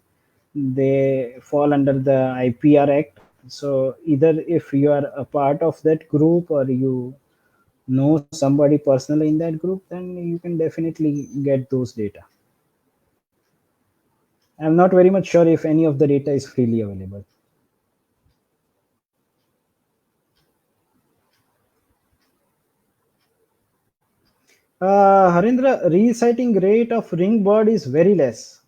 B: They fall under the IPR Act. So either if you are a part of that group or you know somebody personally in that group, then you can definitely get those data. I'm not very much sure if any of the data is freely available. Harindra, resighting rate of ring bird is very less.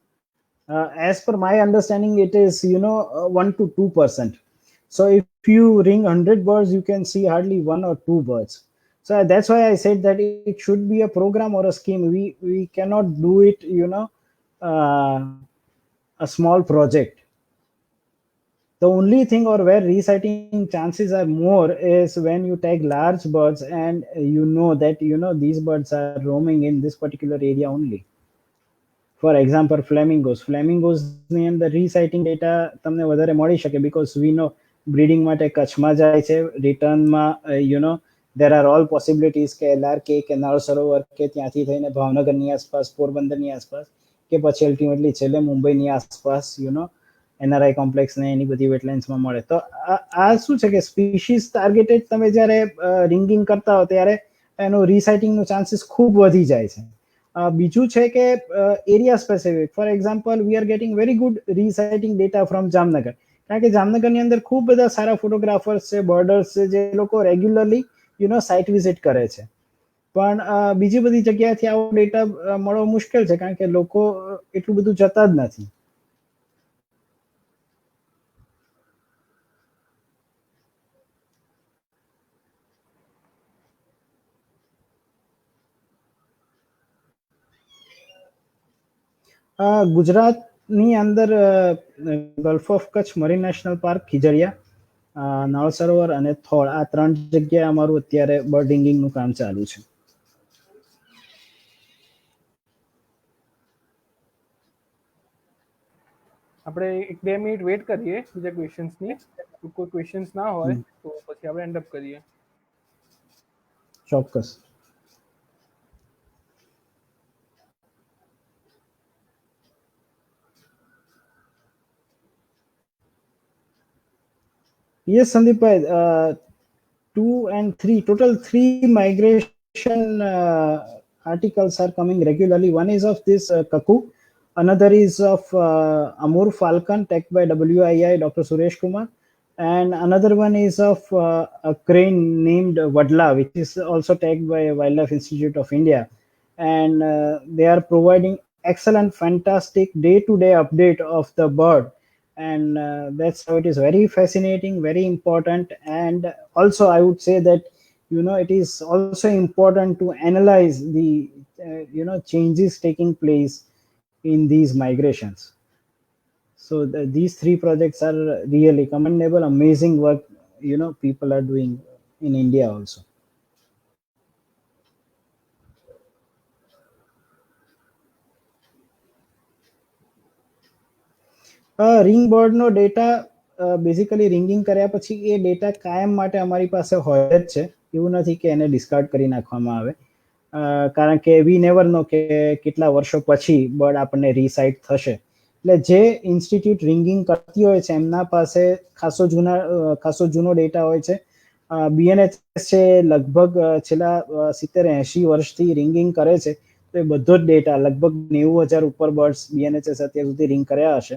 B: As per my understanding, it is 1 to 2%. So if you ring 100 birds, you can see hardly 1 or 2 birds. So that's why I said that it should be a program or a scheme. We cannot do it, a small project. The only thing, or where resighting chances are more, is when you tag large birds and you know that these birds are roaming in this particular area only. For example, flamingos ની અંદર resighting data તમને વધારે મળી શકે, because we know breeding માટે કચ્છમાં જાય છે, રિટર્નમાં there are all possibilities કે LRK કે નળ સરોવર કે ત્યાંથી થઈને ભાવનગરની આસપાસ, પોરબંદરની આસપાસ, કે પછી અલ્ટિમેટલી છેલ્લે મુંબઈની આસપાસ NRI કોમ્પ્લેક્સ ને એની બધી વેટલેન્ડ્સમાં મળે. તો આ શું છે કે સ્પીસીસ ટાર્ગેટેડ તમે જ્યારે રિંગિંગ કરતા હો ત્યારે એનો રીસાઇટિંગનો ચાન્સીસ ખૂબ વધી જાય છે. બીજું છે કે area specific. For example, we are getting very good resighting data from Jamnagar, કારણ કે જામનગરની અંદર ખૂબ બધા સારા ફોટોગ્રાફર્સ છે, બર્ડર્સ છે, જે લોકો રેગ્યુલરલી સાઇટ વિઝિટ કરે છે. પણ બીજી બધી જગ્યાએથી આવો ડેટા મળવો મુશ્કેલ છે, કારણ કે લોકો એટલું બધું જતા જ નથી. ગુજરાતની અંદર gulf of Kutch marine national park, Khijadiya, Nal Sarovar અને થોળ, આ 3 જગ્યાએ અમારું અત્યારે બર્ડ રિંગિંગનું કામ ચાલુ છે.
A: આપણે 1-2 મિનિટ વેટ કરીએ બીજા ક્વેશ્ચન્સની. કોઈ ક્વેશ્ચન્સ ના હોય તો પછી આપણે એન્ડ અપ કરીએ.
B: ચોક્કસ. Yes, Sandeep bhai, 2 and 3, total 3 migration articles are coming regularly. One is of this Kaku, another is of Amur falcon tagged by WII Dr. Suresh Kumar, and another one is of a crane named Vadla, which is also tagged by Wildlife Institute of India. And they are providing excellent, fantastic day-to-day update of the bird. And that's how it is very fascinating, very important. And also I would say that it is also important to analyze the changes taking place in these migrations. So these 3 projects are really commendable, amazing work people are doing in India also. Ring બર્ડનો data basically ringing કર્યા પછી એ data કાયમ માટે અમારી પાસે હોય જ છે, એવું નથી કે એને ડિસ્કાર્ડ કરી નાખવામાં આવે, કારણ કે વી નેવર નો કે કેટલા વર્ષો પછી બર્ડ આપણને રીસાઇટ થશે. એટલે જે ઇન્સ્ટિટ્યૂટ રિંગિંગ કરતી હોય છે એમના પાસે ખાસો જૂનો ડેટા હોય છે. BNHS છે લગભગ છેલ્લા 70-80 વર્ષથી રિંગિંગ કરે છે, તો એ બધો જ ડેટા લગભગ 90,000 ઉપર બર્ડ્સ BNHS અત્યાર સુધી રિંગ કર્યા હશે,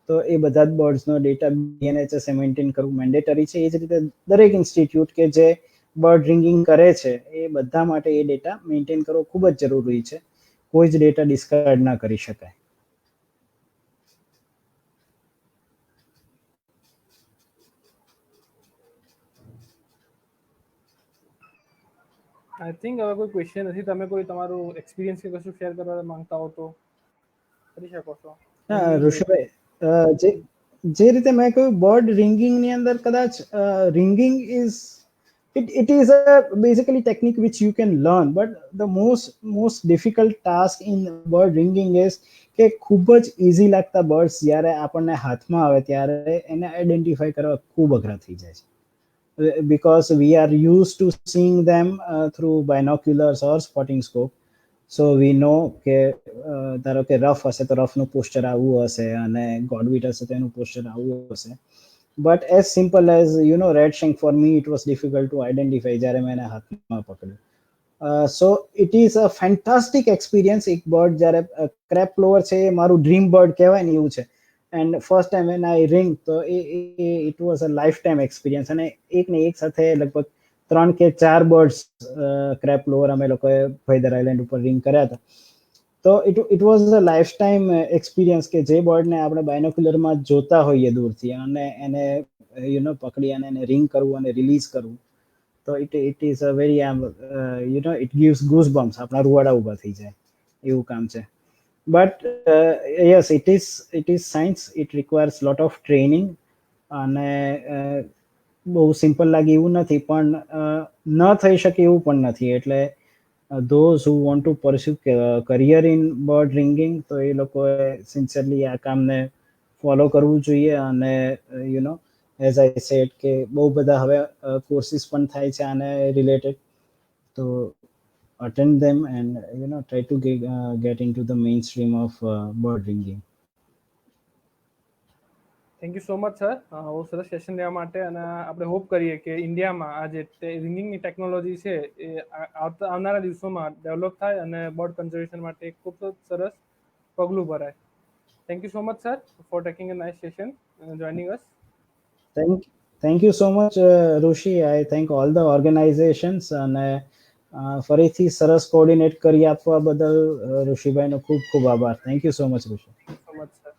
B: તો એ બધા જ બર્ડ્સનો ડેટા BNHS એ મેન્ટેન કરવું મેન્ડેટરી છે. એ જ રીતે દરેક ઇન્સ્ટિટ્યૂટ કે જે બર્ડ રિંગિંગ કરે છે એ બધા માટે એ ડેટા મેન્ટેન કરવો ખૂબ જ જરૂરી છે. કોઈ જ ડેટા ડિસ્કાર્ડ ના કરી શકાય.
A: આઈ થિંક હવે કોઈ ક્વેશ્ચન નથી. તમે કોઈ તમારું એક્સપિરિયન્સ કે કશું શેર કરવા માંગતા હો તો કરી શકો છો.
B: ઋષિભાઈ, જે રીતે મેં કહ્યું, બર્ડ રિંગિંગની અંદર કદાચ ringing is it is a basically technique which you can learn, but the most difficult task in bird ringing is કે ખૂબ જ ઇઝી લાગતા બર્ડ્સ જ્યારે આપણને હાથમાં આવે ત્યારે એને આઈડેન્ટિફાઈ કરવા ખૂબ અઘરા થઈ જાય છે, because we are used to seeing them through binoculars or spotting scope. So we know કે ધારો કે રફ હશે તો રફનું પોસ્ચર આવું હશે, અને ગોડવીટ હશે તો એનું પોસ્ચર આવું હશે. But as simple as red shank, for me it was difficult to identify જ્યારે મેં એને હાથમાં પકડ્યું. So it is a fantastic experience. એક બર્ડ જ્યારે ક્રેપ પ્લોવર છે એ મારું ડ્રીમ બર્ડ કહેવાય ને એવું છે, and first time when I ring તો it was a lifetime experience. અને એક ને એક સાથે લગભગ 3 કે 4 બર્ડ્સ ક્રેપ પ્લોવર અમે લોકોએ ભૈદર આઇલેન્ડ ઉપર રિંગ કર્યા હતા. તો it was a life time experience કે જે બર્ડને આપણે બાયનોક્યુલરમાં જોતા હોઈએ દૂરથી, અને એને પકડી અને એને રિંગ કરવું અને રિલીઝ કરવું, તો it is a very it gives goose bumps, આપણા રૂવાડા ઊભા થઈ જાય એવું કામ છે. But yes, it is science, it requires lot of training, અને બહુ સિમ્પલ લાગે એવું નથી, પણ ન થઈ શકે એવું પણ નથી. એટલે those who want to pursue career in bird ringing, તો એ લોકોએ સિન્સિયરલી આ કામને ફોલો કરવું જોઈએ. અને એઝ આઈ સેડ કે બહુ બધા હવે કોર્સિસ પણ થાય છે આને રિલેટેડ, તો attend them and try to get into the mainstream of bird ringing.
A: Thank you so much sir, બહુ સરસ સેશન લેવા માટે. અને આપણે હોપ કરીએ કે ઇન્ડિયામાં આ જે રિંગિંગની ટેકનોલોજી છે એ આવનારા દિવસોમાં ડેવલપ થાય અને બર્ડ કન્ઝર્વેશન માટે એક ખૂબ સરસ પગલું ભરાય. Thank you so much sir for taking a nice session, joining us.
B: Thank you so much, Rushi. I thank all the organizations, અને ફરીથી સરસ કોઓર્ડિનેટ કરી આપવા બદલ ઋષિભાઈનો ખૂબ ખૂબ આભાર. Thank you so much Rishi.
A: So much sir.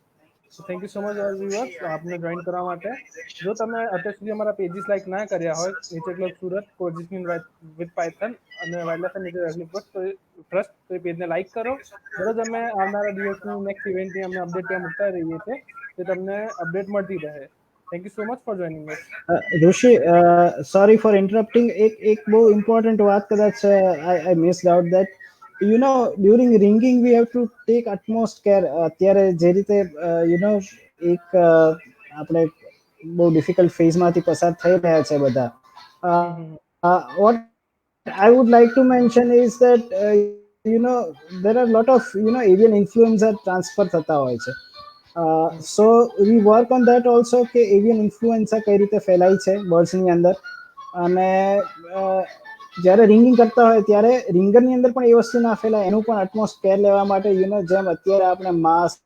A: Thank you so much all viewers આપને જોઈન કરવા માટે. જો તમે અત્યાર સુધી અમારા પેજીસ લાઈક ના કર્યા હોય, nature club Surat, coexisting with python અને વાઇલ્ડલાઇફ એન્ડ નેચર ટ્રસ્ટ, તો એ પેજને લાઈક કરો. દરરોજ અમે આવનારા દિવસની નેક્સ્ટ ઇવેન્ટની અમે અપડેટ ત્યાં મૂકતા રહીએ છીએ, તો તમને અપડેટ મળતી રહે. Thank you so much for joining us.
B: Rishi, sorry for interrupting. એક બહુ ઇમ્પોર્ટન્ટ વાત કદાચ I missed out that during ringing we have to take utmost care. અત્યારે જે રીતે એક આપણે બહુ ડિફિકલ્ટ ફેઝમાંથી પસાર થઈ રહ્યા છે બધા. What I would like to mention is that there are lot of avian influenza transfer થતા હોય છે. So we work on that also, કે એવિયન ઇન્ફ્લુએન્ઝા કઈ રીતે ફેલાય છે બર્ડ્સની અંદર. અને જ્યારે રિંગિંગ કરતા હોય ત્યારે રિંગરની અંદર પણ એ વસ્તુ ના ફેલાય એનું પણ અટમોસ્ટ કેર લેવા માટે જેમ અત્યારે આપણે માસ્ક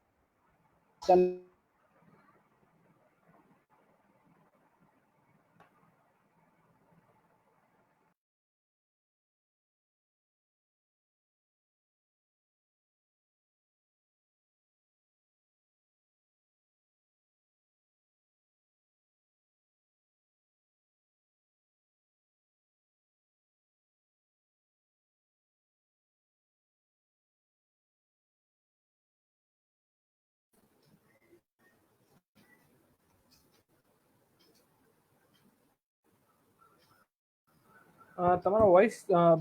A: તમારો વોઇસ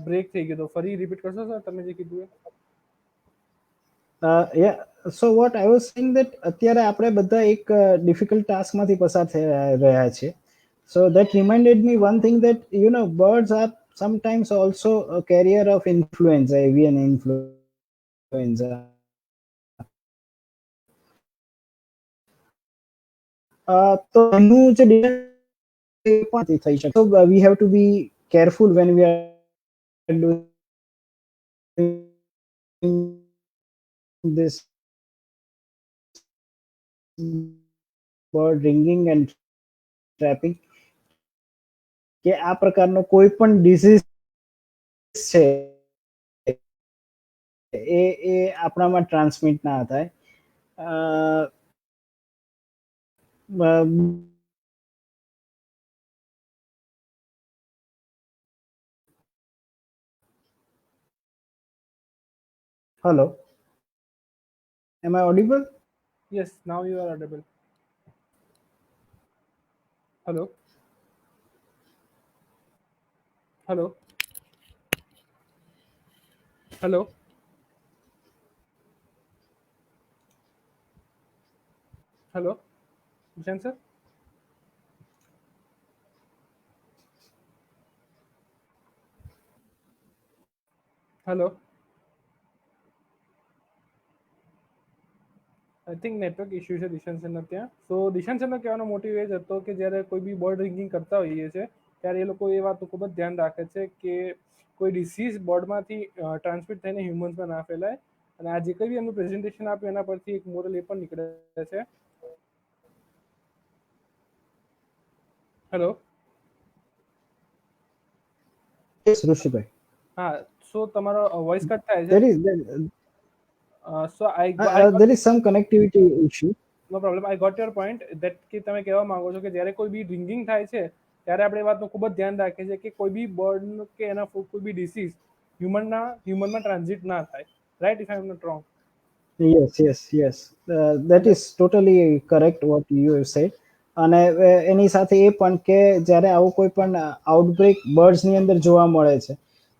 A: બ્રેક થઈ ગયો તો ફરી રિપીટ કરશો સર તમે જે કીધું એ?
B: Yeah, so what I was saying that અત્યારે આપણે બધા એક ડિફિકલ્ટ ટાસ્કમાંથી પસાર થઈ રહ્યા છે. So that reminded me one thing that birds are sometimes also carrier of influenza, avian influenza. તો એનું જે પણ થઈ શકે. So we have to be careful when we are doing this bird ringing and trapping કે આ પ્રકારનો કોઈ પણ ડિઝીઝ છે એ આપણામાં ટ્રાન્સમિટ ના થાય. Hello, am I audible?
A: Yes, now you are audible. Hello. Hello. Hello. Hello. Vishan sir. Hello. I think network issue છે દિશાંત સરનો ત્યાં. સો દિશાંત સરનો કહેવાનો મોટિવ એ જ હતો કે જ્યારે કોઈ બી બર્ડ રિંગિંગ કરતા હોઈએ છીએ ત્યારે એ લોકો એ વાતનું ખૂબ જ ધ્યાન રાખે છે કે કોઈ ડિસીઝ બર્ડમાંથી ટ્રાન્સમિટ થઈને હ્યુમન્સમાં ના ફેલાય. અને આ જે કંઈ બી એમનું પ્રેઝન્ટેશન આપ્યું એના પરથી એક મોરલ એ પણ નીકળે છે. હેલો.
B: Yes, ઋષિભાઈ.
A: હા, સો તમારો વોઇસ કટ થાય છે. So
B: there is some connectivity issue.
A: No problem. I got your point that કે તમે કહેવા માંગો છો કે જ્યારે કોઈ બી રિંગિંગ થાય છે ત્યારે આપણે એ વાતનું ખૂબ જ ધ્યાન રાખીએ છીએ કે કોઈ બી બર્ડ કે એના કોઈ બી ડિસીઝ હ્યુમનમાં ટ્રાન્ઝિટ ના થાય. Right, if I am not wrong?
B: Yes. That is totally correct what you have said. અને એની સાથે એ પણ કે જ્યારે આવું કોઈ પણ આઉટબ્રેક બર્ડ્સની અંદર જોવા મળે છે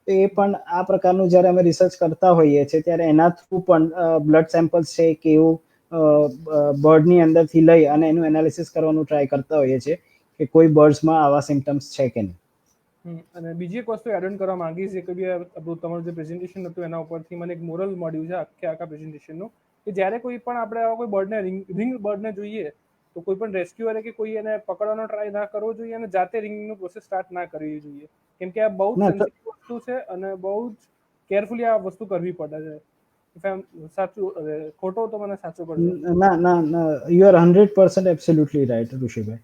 B: તો એ પણ આ પ્રકારનું જ્યારે અમે રિસર્ચ કરતા હોઈએ છીએ ત્યારે એના થ્રુ પણ બ્લડ સેમ્પલ્સ છે કે એવું બર્ડની અંદરથી લઈ અને એનું એનાલિસિસ કરવાનું ટ્રાય કરતા હોઈએ છીએ કે કોઈ બર્ડ્સમાં આવા સિમ્ટમ્સ છે કે નહીં.
A: અને બીજી એક વસ્તુ એડ ઓન કરવા માંગીશ, જે કોઈ બી આપણું તમારું જે પ્રેઝન્ટેશન હતું એના ઉપરથી મને એક મોરલ મળ્યું છે આખા પ્રેઝન્ટેશનનું, કે જ્યારે કોઈ પણ આપણે આવા કોઈ બર્ડને રિંગ બર્ડને જોઈએ તો કોઈ પણ રેસ્ક્યુઅરે કે કોઈ એને પકડવાનો ટ્રાય ના કરવો જોઈએ અને જાતે રિંગનું પ્રોસેસ સ્ટાર્ટ ના કરવી જોઈએ, કેમ કે આ બહુ જ સેન્સિટિવ વસ્તુ છે અને બહુ જ કેરફુલી આ વસ્તુ કરવી પડે છે. સાચું ખોટો તો મને સાચું કરજો.
B: ના, you are 100% absolutely right, ઋષિભાઈ.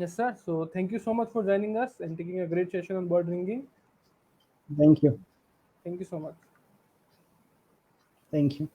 A: Yes, sir. So thank you so much for joining us and taking a great session on bird ringing.
B: Thank you.
A: Thank you so much.
B: Thank you.